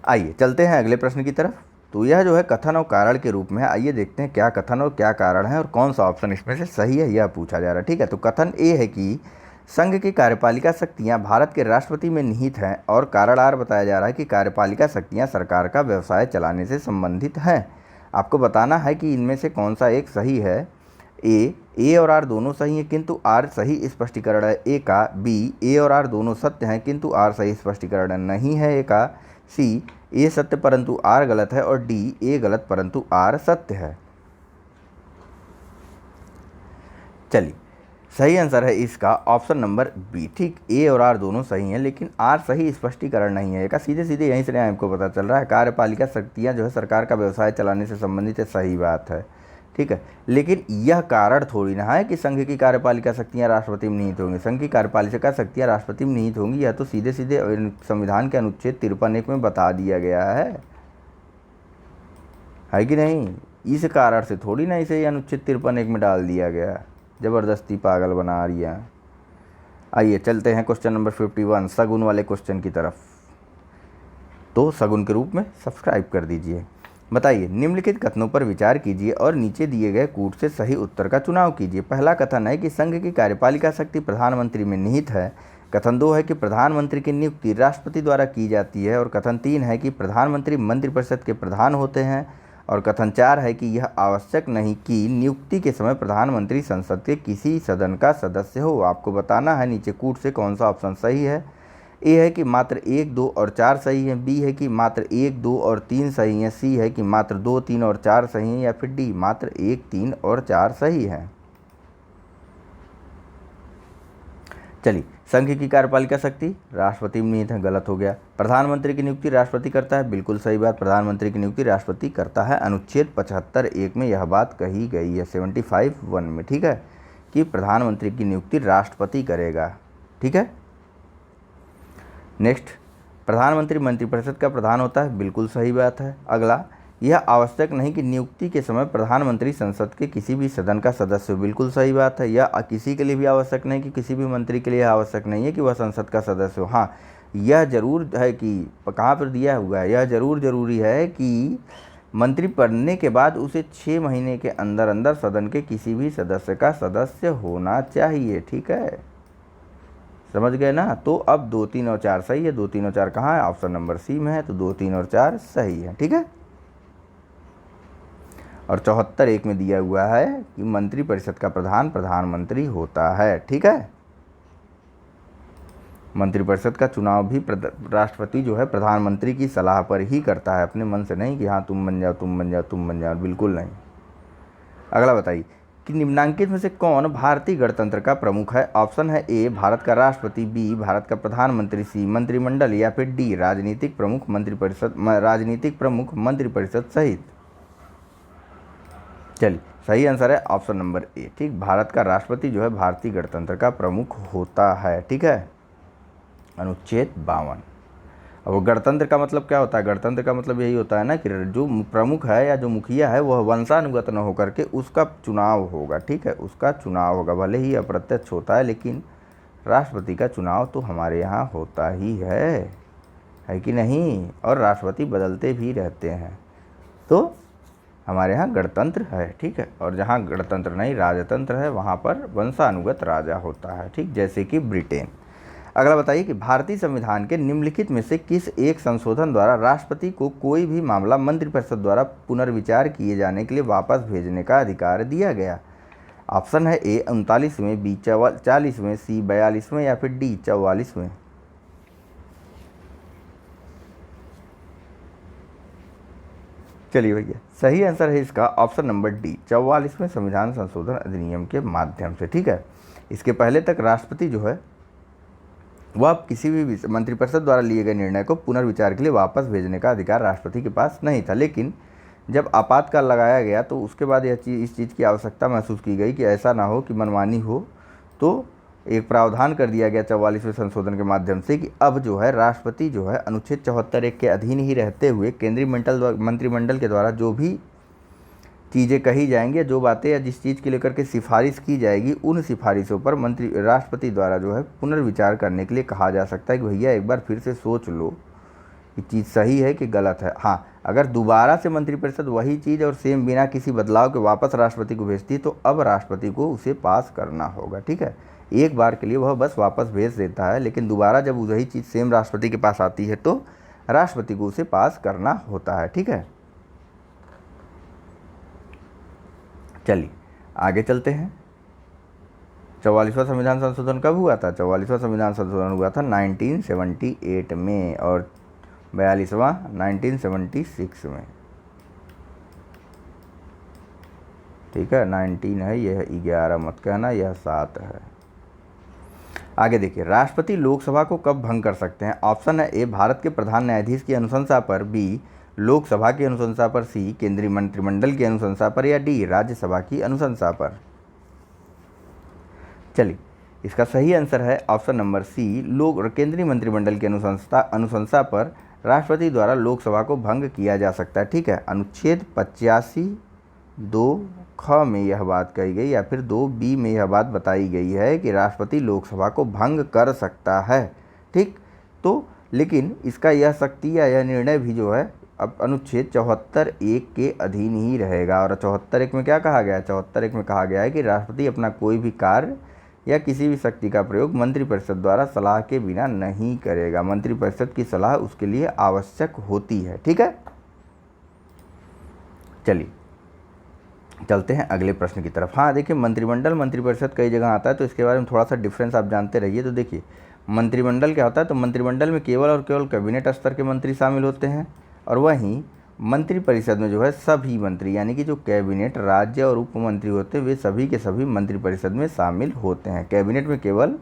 आइए चलते हैं अगले प्रश्न की तरफ। तो यह जो है कथन और कारण के रूप में है। आइए देखते हैं क्या कथन और क्या कारण है और कौन सा ऑप्शन इसमें से सही है, यह पूछा जा रहा है। ठीक है, तो कथन ए है कि संघ की कार्यपालिका शक्तियां भारत के राष्ट्रपति में निहित हैं, और कारण आर बताया जा रहा है कि कार्यपालिका शक्तियां सरकार का व्यवसाय चलाने से संबंधित हैं। आपको बताना है कि इनमें से कौन सा एक सही है। ए और आर दोनों सही हैं किंतु आर सही स्पष्टीकरण है ए का। बी, ए और आर दोनों सत्य हैं किंतु आर सही स्पष्टीकरण नहीं है ए का। सी, ए सत्य परंतु आर गलत है, और डी, ए गलत परंतु आर सत्य है। चलिए, सही आंसर है इसका ऑप्शन नंबर बी। ठीक, ए और आर दोनों सही हैं लेकिन आर सही स्पष्टीकरण नहीं है का। सीधे सीधे यहीं से आपको पता चल रहा है कार्यपालिका शक्तियां जो है सरकार का व्यवसाय चलाने से संबंधित है, सही बात है। ठीक है, लेकिन यह कारण थोड़ी ना है कि संघ की कार्यपालिका शक्तियां राष्ट्रपति में निहित होंगी। संघ की कार्यपालिका शक्तियां राष्ट्रपति में निहित होंगी, यह तो सीधे सीधे संविधान के अनुच्छेद 53(1) में बता दिया गया है कि नहीं। इस कारण से थोड़ी ना इसे अनुच्छेद 53(1) में डाल दिया गया, ज़बरदस्ती पागल बना रही है। आइए चलते हैं क्वेश्चन नंबर 51 शगुन वाले क्वेश्चन की तरफ। तो शगुन के रूप में सब्सक्राइब कर दीजिए। बताइए, निम्नलिखित कथनों पर विचार कीजिए और नीचे दिए गए कूट से सही उत्तर का चुनाव कीजिए। पहला कथन है कि संघ की कार्यपालिका शक्ति प्रधानमंत्री में निहित है। कथन 2 है कि प्रधानमंत्री की नियुक्ति राष्ट्रपति द्वारा की जाती है। और कथन 3 है कि प्रधानमंत्री मंत्रिपरिषद के प्रधान होते हैं। और कथन 4 है कि यह आवश्यक नहीं कि नियुक्ति के समय प्रधानमंत्री संसद के किसी सदन का सदस्य हो। आपको बताना है नीचे कूट से कौन सा ऑप्शन सही है। ए है कि मात्र 1, 2 और 4 सही है, बी है कि मात्र 1, 2 और 3 सही है, सी है कि मात्र 2, 3 और 4 सही है, या फिर डी मात्र 1, 3 और 4 सही है। चलिए, संघ की कार्यपालिका शक्ति राष्ट्रपति में निहित है, गलत हो गया। प्रधानमंत्री की नियुक्ति राष्ट्रपति करता है, बिल्कुल सही बात, प्रधानमंत्री की नियुक्ति राष्ट्रपति करता है। अनुच्छेद 75(1) में यह बात कही गई है, 75(1) में, ठीक है, कि प्रधानमंत्री की नियुक्ति राष्ट्रपति करेगा, ठीक है। नेक्स्ट, प्रधानमंत्री मंत्रिपरिषद का प्रधान होता है, बिल्कुल सही बात है। अगला, यह आवश्यक नहीं कि नियुक्ति के समय प्रधानमंत्री संसद के किसी भी सदन का सदस्य हो, बिल्कुल सही बात है। यह किसी के लिए भी आवश्यक नहीं कि किसी भी मंत्री के लिए आवश्यक नहीं है कि वह संसद का सदस्य हो। हाँ, यह जरूर है कि कहाँ पर दिया हुआ है, यह जरूरी है कि मंत्री बनने के बाद उसे 6 महीने के अंदर अंदर सदन के किसी भी सदस्य का सदस्य होना चाहिए, ठीक है, समझ गए ना। तो अब 2, 3 और 4 सही है। 2, 3 और 4 कहाँ है? ऑप्शन नंबर सी में है, तो 2, 3 और 4 सही है, ठीक है। और 74(1) में दिया हुआ है कि मंत्रिपरिषद का प्रधान प्रधानमंत्री होता है, ठीक है। मंत्रिपरिषद का चुनाव भी राष्ट्रपति जो है प्रधानमंत्री की सलाह पर ही करता है, अपने मन से नहीं कि हाँ तुम बन जाओ, तुम बन जाओ, तुम बन जाओ, बिल्कुल नहीं। अगला बताइए कि निम्नलिखित में से कौन भारतीय गणतंत्र का प्रमुख है। ऑप्शन है ए भारत का राष्ट्रपति, बी भारत का प्रधानमंत्री, सी मंत्रिमंडल, या फिर डी राजनीतिक प्रमुख मंत्रिपरिषद सहित। चलिए, सही आंसर है ऑप्शन नंबर ए, ठीक, भारत का राष्ट्रपति जो है भारतीय गणतंत्र का प्रमुख होता है, ठीक है। अनुच्छेद 52। अब गणतंत्र का मतलब क्या होता है? गणतंत्र का मतलब यही होता है ना कि जो प्रमुख है या जो मुखिया है वह वंशानुगत न होकर के उसका चुनाव होगा, ठीक है, उसका चुनाव होगा, भले ही अप्रत्यक्ष होता है, लेकिन राष्ट्रपति का चुनाव तो हमारे यहाँ होता ही है कि नहीं, और राष्ट्रपति बदलते भी रहते हैं, तो हमारे यहाँ गणतंत्र है, ठीक है। और जहाँ गणतंत्र नहीं राजतंत्र है वहाँ पर वंशानुगत राजा होता है, ठीक, जैसे कि ब्रिटेन। अगला बताइए कि भारतीय संविधान के निम्नलिखित में से किस एक संशोधन द्वारा राष्ट्रपति को कोई भी मामला मंत्रिपरिषद द्वारा पुनर्विचार किए जाने के लिए वापस भेजने का अधिकार दिया गया। ऑप्शन है ए 39वें, बी 40वें, सी 42वें, या फिर डी 44वें। चलिए भैया, सही आंसर है इसका ऑप्शन नंबर डी 44वें संविधान संशोधन अधिनियम के माध्यम से, ठीक है। इसके पहले तक राष्ट्रपति जो है वह किसी भी मंत्रिपरिषद द्वारा लिए गए निर्णय को पुनर्विचार के लिए वापस भेजने का अधिकार राष्ट्रपति के पास नहीं था, लेकिन जब आपातकाल लगाया गया तो उसके बाद इस चीज़ की आवश्यकता महसूस की गई कि ऐसा ना हो कि मनमानी हो, तो एक प्रावधान कर दिया गया 44वें संशोधन के माध्यम से कि अब जो है राष्ट्रपति जो है अनुच्छेद 74(1) के अधीन ही रहते हुए केंद्रीय मंत्रिमंडल के द्वारा जो भी चीज़ें कही जाएंगी, जो बातें या जिस चीज़ के लेकर के सिफारिश की जाएगी, उन सिफारिशों पर राष्ट्रपति द्वारा जो है पुनर्विचार करने के लिए कहा जा सकता है कि भैया एक बार फिर से सोच लो कि चीज़ सही है कि गलत है। हाँ, अगर दोबारा से मंत्रिपरिषद वही चीज़ और सेम बिना किसी बदलाव के वापस राष्ट्रपति को भेजती है तो अब राष्ट्रपति को उसे पास करना होगा, ठीक है। एक बार के लिए वह बस वापस भेज देता है, लेकिन दोबारा जब वही चीज़ सेम राष्ट्रपति के पास आती है तो राष्ट्रपति को उसे पास करना होता है, ठीक है। चलिए आगे चलते हैं। 44वां संविधान संशोधन कब हुआ था? 44वां संविधान संशोधन हुआ था 1978 में और 42वां 1976 में, ठीक है। 19 है, यह 11 मत कहना, यह 7 है। आगे देखिए, राष्ट्रपति लोकसभा को कब भंग कर सकते हैं? ऑप्शन है ए भारत के प्रधान न्यायाधीश की अनुशंसा पर, बी लोकसभा की अनुशंसा पर, सी केंद्रीय मंत्रिमंडल की अनुशंसा पर, या डी राज्यसभा की अनुशंसा पर। चलिए, इसका सही आंसर है ऑप्शन नंबर सी केंद्रीय मंत्रिमंडल की अनुशंसा पर राष्ट्रपति द्वारा लोकसभा को भंग किया जा सकता है, ठीक है। अनुच्छेद 85(2) ख में यह बात कही गई, या फिर 2(b) में यह बात बताई गई है कि राष्ट्रपति लोकसभा को भंग कर सकता है, ठीक। तो लेकिन इसका यह शक्ति या यह निर्णय भी जो है अब अनुच्छेद 74(1) के अधीन ही रहेगा। और 74(1) में क्या कहा गया है? 74(1) में कहा गया है कि राष्ट्रपति अपना कोई भी कार्य या किसी भी शक्ति का प्रयोग मंत्रिपरिषद द्वारा सलाह के बिना नहीं करेगा। मंत्रिपरिषद की सलाह उसके लिए आवश्यक होती है, ठीक है। चलिए चलते हैं अगले प्रश्न की तरफ। हाँ देखिए, मंत्रिमंडल मंत्रिपरिषद कई जगह आता है, तो इसके बारे में थोड़ा सा डिफरेंस आप जानते रहिए। तो देखिए मंत्रिमंडल क्या होता है, तो मंत्रिमंडल में केवल और केवल कैबिनेट स्तर के मंत्री शामिल होते हैं, और वहीं मंत्रिपरिषद में जो है सभी मंत्री, यानी कि जो कैबिनेट, राज्य और उप मंत्री होते हैं, वे सभी के सभी मंत्रिपरिषद में शामिल होते हैं। कैबिनेट में केवल,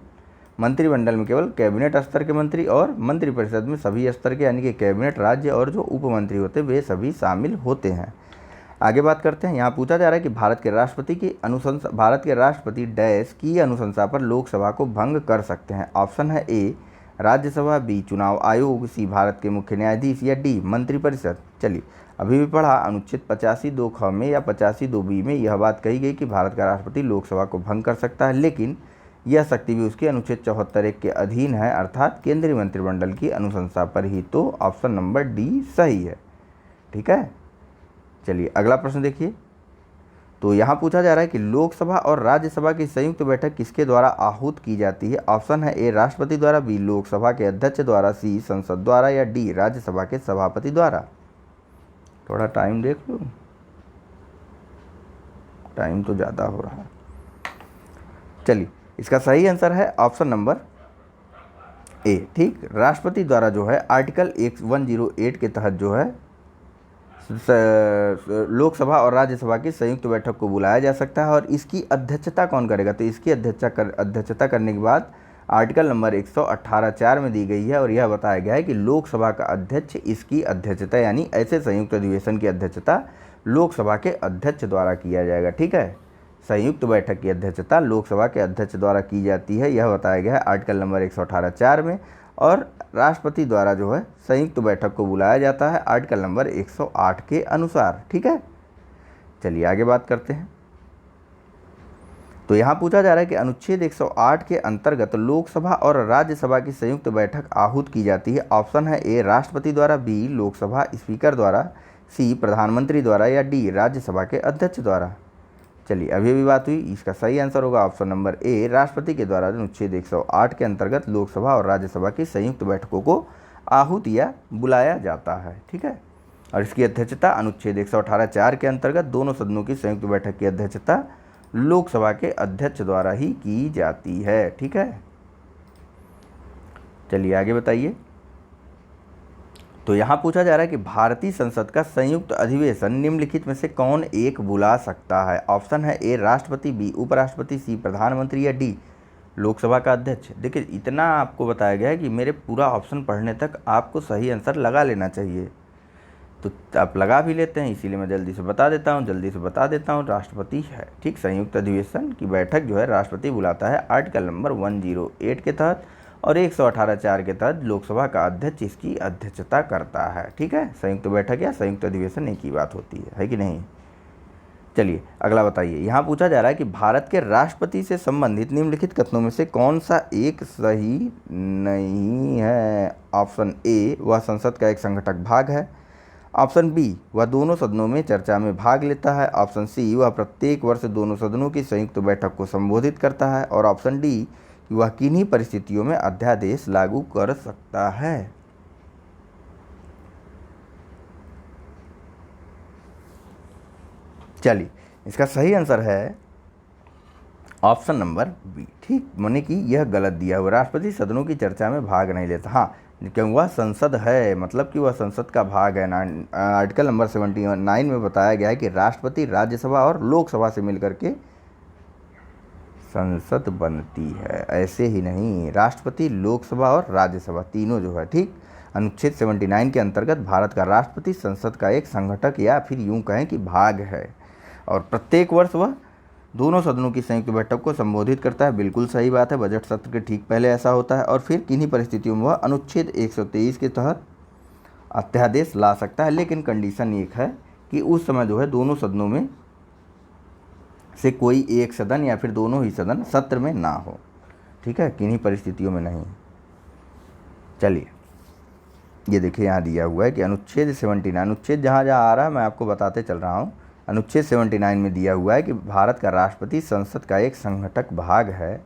मंत्रिमंडल में केवल कैबिनेट स्तर के मंत्री, और मंत्रिपरिषद में सभी स्तर के, यानी कि कैबिनेट, राज्य और जो उप मंत्री होते हैं वे सभी शामिल होते हैं। आगे बात करते हैं। यहाँ पूछा जा रहा है कि भारत के राष्ट्रपति डैश की अनुशंसा पर लोकसभा को भंग कर सकते हैं। ऑप्शन है ए राज्यसभा, बी चुनाव आयोग, सी भारत के मुख्य न्यायाधीश, या डी मंत्रिपरिषद। चलिए अभी भी पढ़ा अनुच्छेद 85(2) में या 85(2)(b) में यह बात कही गई कि भारत का राष्ट्रपति लोकसभा को भंग कर सकता है, लेकिन यह शक्ति भी उसके अनुच्छेद 74(1) के अधीन है, अर्थात केंद्रीय मंत्रिमंडल की अनुशंसा पर ही। तो ऑप्शन नंबर डी सही है। ठीक है, चलिए अगला प्रश्न देखिए। तो यहाँ पूछा जा रहा है कि लोकसभा और राज्यसभा की संयुक्त बैठक किसके द्वारा आहूत की जाती है। ऑप्शन है ए राष्ट्रपति द्वारा, बी लोकसभा के अध्यक्ष द्वारा, सी संसद द्वारा, या डी राज्यसभा के सभापति द्वारा। थोड़ा टाइम देख लो, टाइम तो ज़्यादा हो रहा है। चलिए इसका सही आंसर है ऑप्शन नंबर ए। ठीक, राष्ट्रपति द्वारा जो है आर्टिकल 108 के तहत जो है लोकसभा और राज्यसभा की संयुक्त बैठक को बुलाया जा सकता है, और इसकी अध्यक्षता कौन करेगा, तो इसकी अध्यक्षता करने के बाद आर्टिकल नंबर 118(4) में दी गई है, और यह बताया गया है कि लोकसभा का अध्यक्ष इसकी अध्यक्षता, यानी ऐसे संयुक्त अधिवेशन की अध्यक्षता लोकसभा के अध्यक्ष द्वारा किया जाएगा। ठीक है, संयुक्त बैठक की अध्यक्षता लोकसभा के अध्यक्ष द्वारा की जाती है, यह बताया गया है आर्टिकल नंबर 118(4) में, और राष्ट्रपति द्वारा जो है संयुक्त बैठक को बुलाया जाता है आर्टिकल नंबर 108 के अनुसार। ठीक है, चलिए आगे बात करते हैं। तो यहाँ पूछा जा रहा है कि अनुच्छेद 108 के अंतर्गत लोकसभा और राज्यसभा की संयुक्त बैठक आहूत की जाती है। ऑप्शन है ए राष्ट्रपति द्वारा, बी लोकसभा स्पीकर द्वारा, सी प्रधानमंत्री द्वारा, या डी राज्यसभा के अध्यक्ष द्वारा। चलिए अभी भी बात हुई, इसका सही आंसर होगा ऑप्शन नंबर ए राष्ट्रपति के द्वारा अनुच्छेद 108 के अंतर्गत लोकसभा और राज्यसभा की संयुक्त बैठकों को आहूत या बुलाया जाता है। ठीक है, और इसकी अध्यक्षता अनुच्छेद 118(4) के अंतर्गत दोनों सदनों की संयुक्त बैठक की अध्यक्षता लोकसभा के अध्यक्ष द्वारा ही की जाती है। ठीक है, चलिए आगे बताइए। तो यहाँ पूछा जा रहा है कि भारतीय संसद का संयुक्त अधिवेशन निम्नलिखित में से कौन एक बुला सकता है। ऑप्शन है ए राष्ट्रपति, बी उपराष्ट्रपति, सी प्रधानमंत्री, या डी लोकसभा का अध्यक्ष। देखिए इतना आपको बताया गया है कि मेरे पूरा ऑप्शन पढ़ने तक आपको सही आंसर लगा लेना चाहिए, तो आप लगा भी लेते हैं, इसीलिए मैं जल्दी से बता देता हूँ। राष्ट्रपति है। ठीक, संयुक्त अधिवेशन की बैठक जो है राष्ट्रपति बुलाता है आर्टिकल नंबर 108 के तहत, और 118(4) के तहत लोकसभा का अध्यक्ष इसकी अध्यक्षता करता है। ठीक है, संयुक्त बैठक या संयुक्त अधिवेशन एक ही बात होती है कि नहीं। चलिए अगला बताइए। यहाँ पूछा जा रहा है कि भारत के राष्ट्रपति से संबंधित निम्नलिखित कथनों में से कौन सा एक सही नहीं है। ऑप्शन ए वह संसद का एक संघटक भाग है, ऑप्शन बी वह दोनों सदनों में चर्चा में भाग लेता है, ऑप्शन सी वह प्रत्येक वर्ष दोनों सदनों की संयुक्त बैठक को संबोधित करता है, और ऑप्शन डी वह किन्हीं परिस्थितियों में अध्यादेश लागू कर सकता है। चलिए इसका सही आंसर है ऑप्शन नंबर बी। ठीक, माने कि यह गलत दिया हुआ, राष्ट्रपति सदनों की चर्चा में भाग नहीं लेता। हाँ, क्यों वह संसद है, मतलब कि वह संसद का भाग है। आर्टिकल नंबर 79 में बताया गया है कि राष्ट्रपति राज्यसभा और लोकसभा से मिलकर के संसद बनती है, ऐसे ही नहीं, राष्ट्रपति, लोकसभा और राज्यसभा तीनों जो है। ठीक, अनुच्छेद 79 के अंतर्गत भारत का राष्ट्रपति संसद का एक संघटक या फिर यूं कहें कि भाग है, और प्रत्येक वर्ष वह दोनों सदनों की संयुक्त बैठक को संबोधित करता है। बिल्कुल सही बात है, बजट सत्र के ठीक पहले ऐसा होता है, और फिर किन्हीं परिस्थितियों में वह अनुच्छेद 123 के तहत अध्यादेश ला सकता है, लेकिन कंडीशन एक है कि उस समय जो है दोनों सदनों में से कोई एक सदन या फिर दोनों ही सदन सत्र में ना हो। ठीक है, किन्हीं परिस्थितियों में नहीं। चलिए ये देखिए यहाँ दिया हुआ है कि अनुच्छेद 79, अनुच्छेद जहाँ जहाँ आ रहा है मैं आपको बताते चल रहा हूँ। अनुच्छेद 79 में दिया हुआ है कि भारत का राष्ट्रपति संसद का एक संघटक भाग है।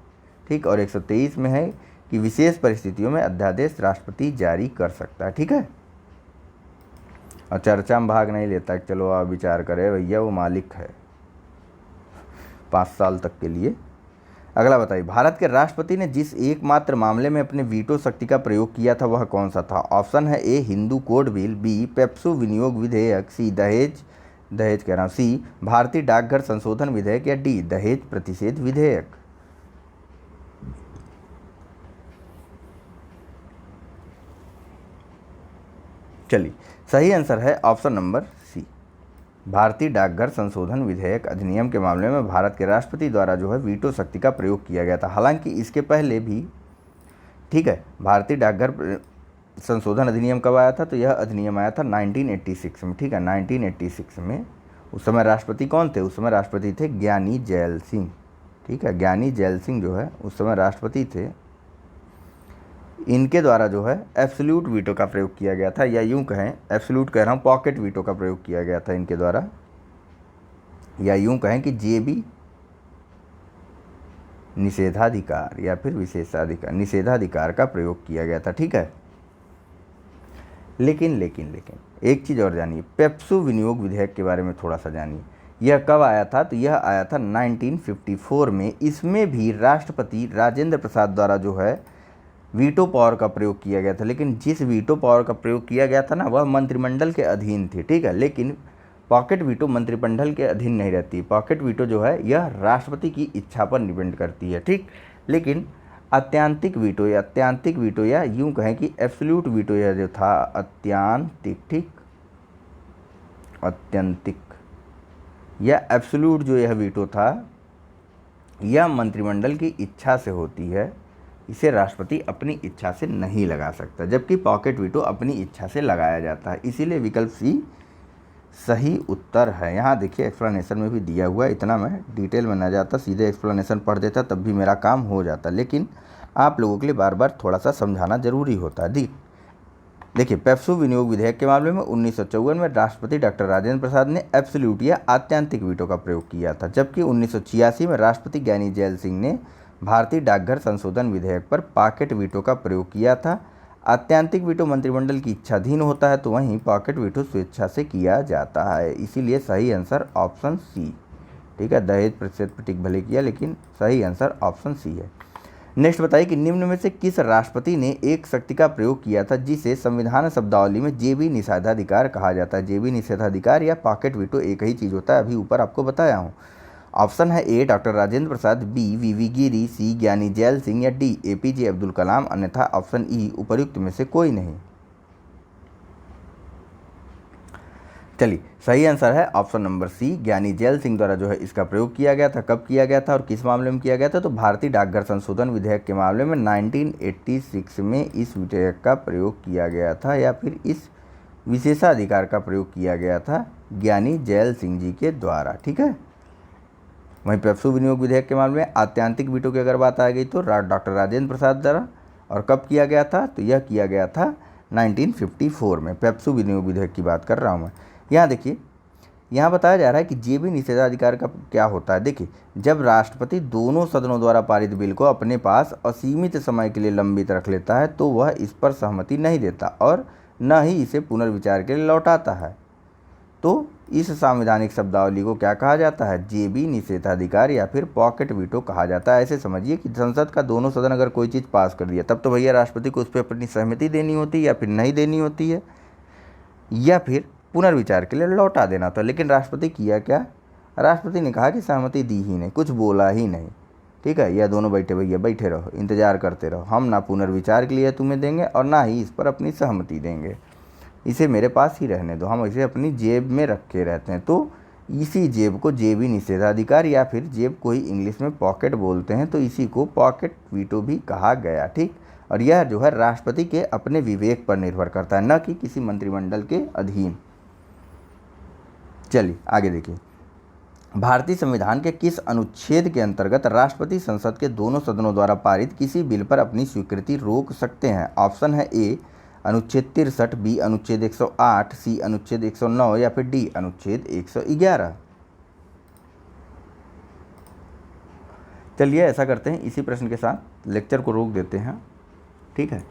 ठीक, और 123 में है कि विशेष परिस्थितियों में अध्यादेश राष्ट्रपति जारी कर सकता है। ठीक है, और चर्चा में भाग नहीं लेता कि चलो आप विचार करें, भैया वो मालिक है 5 साल तक के लिए। अगला बताइए, भारत के राष्ट्रपति ने जिस एकमात्र मामले में अपने वीटो शक्ति का प्रयोग किया था वह कौन सा था? ऑप्शन है A Hindu code bill, B PEPSU विनियोग विधेयक, सी दहेज कह रहा हूँ, सी भारतीय डाकघर संशोधन विधेयक, या डी दहेज प्रतिषेध विधेयक। चलिए, सही आंसर है ऑप्शन नंबर सी, भारतीय डाकघर संशोधन विधेयक अधिनियम के मामले में भारत के राष्ट्रपति द्वारा जो है वीटो शक्ति का प्रयोग किया गया था। हालांकि इसके पहले भी, ठीक है, भारतीय डाकघर संशोधन अधिनियम कब आया था? तो यह अधिनियम आया था 1986 में, ठीक है, 1986 में। उस समय राष्ट्रपति कौन थे? उस समय राष्ट्रपति थे ज्ञानी जैल सिंह, ठीक है, ज्ञानी जैल सिंह जो है उस समय राष्ट्रपति थे। इनके द्वारा जो है एब्सोल्यूट वीटो का प्रयोग किया गया था, या यूं कहें, एब्सोल्यूट कह रहा हूँ, पॉकेट वीटो का प्रयोग किया गया था इनके द्वारा, या यूं कहें कि जेबी निषेधाधिकार या फिर विशेषाधिकार, निषेधाधिकार का प्रयोग किया गया था, ठीक है। लेकिन एक चीज़ और जानिए, पेप्सू विनियोग विधेयक के बारे में थोड़ा सा जानिए। यह कब आया था? तो यह आया था 1954 में। इसमें भी राष्ट्रपति राजेंद्र प्रसाद द्वारा जो है वीटो पावर का प्रयोग किया गया था, लेकिन जिस वीटो पावर का प्रयोग किया गया था ना, वह मंत्रिमंडल के अधीन थी, ठीक है। लेकिन पॉकेट वीटो मंत्रिमंडल के अधीन नहीं रहती। पॉकेट वीटो जो है यह राष्ट्रपति की इच्छा पर डिपेंड करती है, ठीक। लेकिन अत्यांतिक वीटो या यूं कहें कि एब्सोल्यूट वीटो यह जो था, अत्यंतिक या एब्सोल्यूट जो यह वीटो था, यह मंत्रिमंडल की इच्छा से होती है। इसे राष्ट्रपति अपनी इच्छा से नहीं लगा सकता, जबकि पॉकेट वीटो अपनी इच्छा से लगाया जाता है। इसीलिए विकल्प सी सही उत्तर है। यहाँ देखिए एक्सप्लेनेशन में भी दिया हुआ है, इतना मैं डिटेल में ना जाता, सीधे एक्सप्लेनेशन पढ़ देता तब भी मेरा काम हो जाता, लेकिन आप लोगों के लिए बार बार थोड़ा सा समझाना जरूरी होता है। देखिए, पेप्सू विनियोग विधेयक के मामले में 1954 में राष्ट्रपति डॉक्टर राजेंद्र प्रसाद ने एब्सोल्यूट या आत्यांतिक वीटो का प्रयोग किया था, जबकि 1986 में राष्ट्रपति ज्ञानी जैल सिंह ने भारतीय डाकघर संशोधन विधेयक पर पॉकेट वीटो का प्रयोग किया था। आत्यांतिक वीटो मंत्रिमंडल की इच्छाधीन होता है, तो वहीं पॉकेट वीटो स्वेच्छा से किया जाता है। इसीलिए सही आंसर ऑप्शन सी, ठीक है। दहेज प्रतिशत पर टिक भले किया, लेकिन सही आंसर ऑप्शन सी है। नेक्स्ट बताइए कि निम्न में से किस राष्ट्रपति ने एक शक्ति का प्रयोग किया था जिसे संविधान शब्दावली में जेबी निषेधाधिकार कहा जाता है? जेबी निषेधाधिकार या पॉकेट वीटो एक ही चीज़ होता है, अभी ऊपर आपको बताया हूँ। ऑप्शन है ए डॉक्टर राजेंद्र प्रसाद, बी वीवी गिरी, सी ज्ञानी जैल सिंह, या डी एपीजे अब्दुल कलाम, अन्यथा ऑप्शन ई उपर्युक्त में से कोई नहीं। चलिए, सही आंसर है ऑप्शन नंबर सी, ज्ञानी जैल सिंह द्वारा जो है इसका प्रयोग किया गया था। कब किया गया था और किस मामले में किया गया था? तो भारतीय डाकघर संशोधन विधेयक के मामले में 1986 में इस विधेयक का प्रयोग किया गया था, या फिर इस विशेषाधिकार का प्रयोग किया गया था ज्ञानी जैल सिंह जी के द्वारा, ठीक है। वहीं पेप्सू विनियोग विधेयक के मामले में आत्यांतिक वीटो की अगर बात आ गई तो डॉक्टर राजेंद्र प्रसाद द्वारा, और कब किया गया था? तो यह किया गया था 1954 में। पेप्सू विनियोग विधेयक की बात कर रहा हूँ मैं। यहाँ देखिए, यहाँ बताया जा रहा है कि जेबी निषेधाधिकार का क्या होता है। देखिए, जब राष्ट्रपति दोनों सदनों द्वारा पारित बिल को अपने पास असीमित समय के लिए लंबित रख लेता है, तो वह इस पर सहमति नहीं देता और न ही इसे पुनर्विचार के लिए लौटाता है। तो इस संवैधानिक शब्दावली को क्या कहा जाता है? जेबी निषेधाधिकार या फिर पॉकेट वीटो कहा जाता है। ऐसे समझिए कि संसद का दोनों सदन अगर कोई चीज़ पास कर दिया, तब तो भैया राष्ट्रपति को उस पर अपनी सहमति देनी होती है या फिर नहीं देनी होती है, या फिर पुनर्विचार के लिए लौटा देना था। लेकिन राष्ट्रपति किया क्या? राष्ट्रपति ने कहा कि सहमति दी ही नहीं, कुछ बोला ही नहीं, ठीक है। यह दोनों बैठे, भैया बैठे रहो, इंतजार करते रहो, हम ना पुनर्विचार के लिए तुम्हें देंगे और ना ही इस पर अपनी सहमति देंगे, इसे मेरे पास ही रहने दो, हम इसे अपनी जेब में रखे रहते हैं। तो इसी जेब को जेबी निषेधाधिकार या फिर जेब को ही इंग्लिश में पॉकेट बोलते हैं, तो इसी को पॉकेट वीटो भी कहा गया, ठीक। और यह जो है राष्ट्रपति के अपने विवेक पर निर्भर करता है, न कि किसी मंत्रिमंडल के अधीन। चलिए आगे देखिए, भारतीय संविधान के किस अनुच्छेद के अंतर्गत राष्ट्रपति संसद के दोनों सदनों द्वारा पारित किसी बिल पर अपनी स्वीकृति रोक सकते हैं? ऑप्शन है ए अनुच्छेद 63, बी अनुच्छेद 108, सी अनुच्छेद 109, या फिर डी अनुच्छेद 111। चलिए ऐसा करते हैं, इसी प्रश्न के साथ लेक्चर को रोक देते हैं, ठीक है।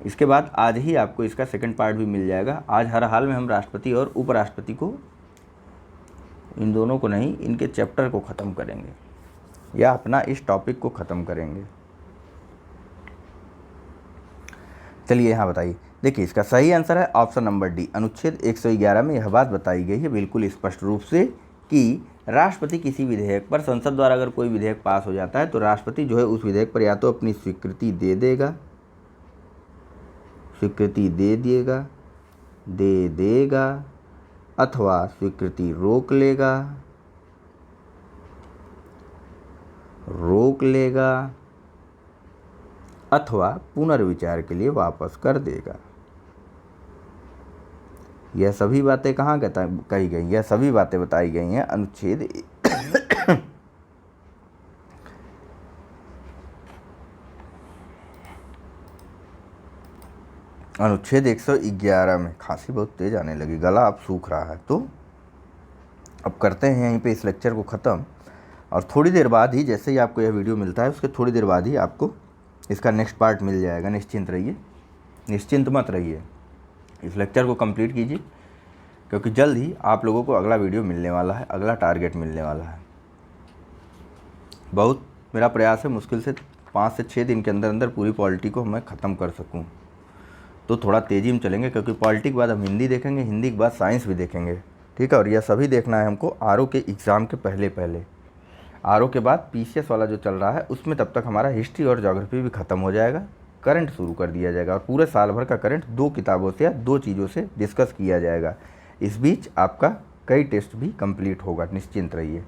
इसके बाद आज ही आपको इसका सेकंड पार्ट भी मिल जाएगा। आज हर हाल में हम राष्ट्रपति और उपराष्ट्रपति को, इन दोनों को नहीं, इनके चैप्टर को ख़त्म करेंगे या अपना इस टॉपिक को ख़त्म करेंगे। चलिए यहाँ बताइए, देखिए इसका सही आंसर है ऑप्शन नंबर डी। अनुच्छेद 111 में यह बात बताई गई है बिल्कुल स्पष्ट रूप से कि राष्ट्रपति किसी विधेयक पर, संसद द्वारा अगर कोई विधेयक पास हो जाता है तो राष्ट्रपति जो है उस विधेयक पर या तो अपनी स्वीकृति दे देगा अथवा स्वीकृति रोक लेगा अथवा पुनर्विचार के लिए वापस कर देगा। यह सभी बातें कहाँ कही गई? यह सभी बातें बताई गई हैं अनुच्छेद 111 में। खांसी बहुत तेज आने लगी, गला अब सूख रहा है, तो अब करते हैं यहीं पे इस लेक्चर को ख़त्म। और थोड़ी देर बाद ही, जैसे ही आपको यह वीडियो मिलता है उसके थोड़ी देर बाद ही आपको इसका नेक्स्ट पार्ट मिल जाएगा। निश्चिंत रहिए, निश्चिंत मत रहिए, इस लेक्चर को कंप्लीट कीजिए, क्योंकि जल्द ही आप लोगों को अगला वीडियो मिलने वाला है, अगला टारगेट मिलने वाला है। बहुत मेरा प्रयास है मुश्किल से 5 से 6 दिन के अंदर अंदर पूरी पॉलिटी को मैं ख़त्म कर सकूं, तो थोड़ा तेज़ी में चलेंगे, क्योंकि पॉलिटी के बाद हम हिंदी देखेंगे, हिंदी के बाद साइंस भी देखेंगे, ठीक है। और यह सभी देखना है हमको आरओ के एग्ज़ाम के पहले। आरओ के बाद पीसीएस वाला जो चल रहा है उसमें तब तक हमारा हिस्ट्री और ज्योग्राफी भी ख़त्म हो जाएगा, करंट शुरू कर दिया जाएगा और पूरे साल भर का करंट 2 किताबों से या 2 चीज़ों से डिस्कस किया जाएगा। इस बीच आपका कई टेस्ट भी कंप्लीट होगा, निश्चिंत रहिए।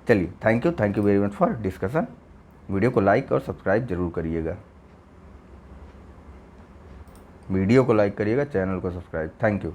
चलिए, thank you very much for discussion. Video को लाइक और सब्सक्राइब जरूर करिएगा, वीडियो को लाइक करिएगा, चैनल को सब्सक्राइब। Thank you.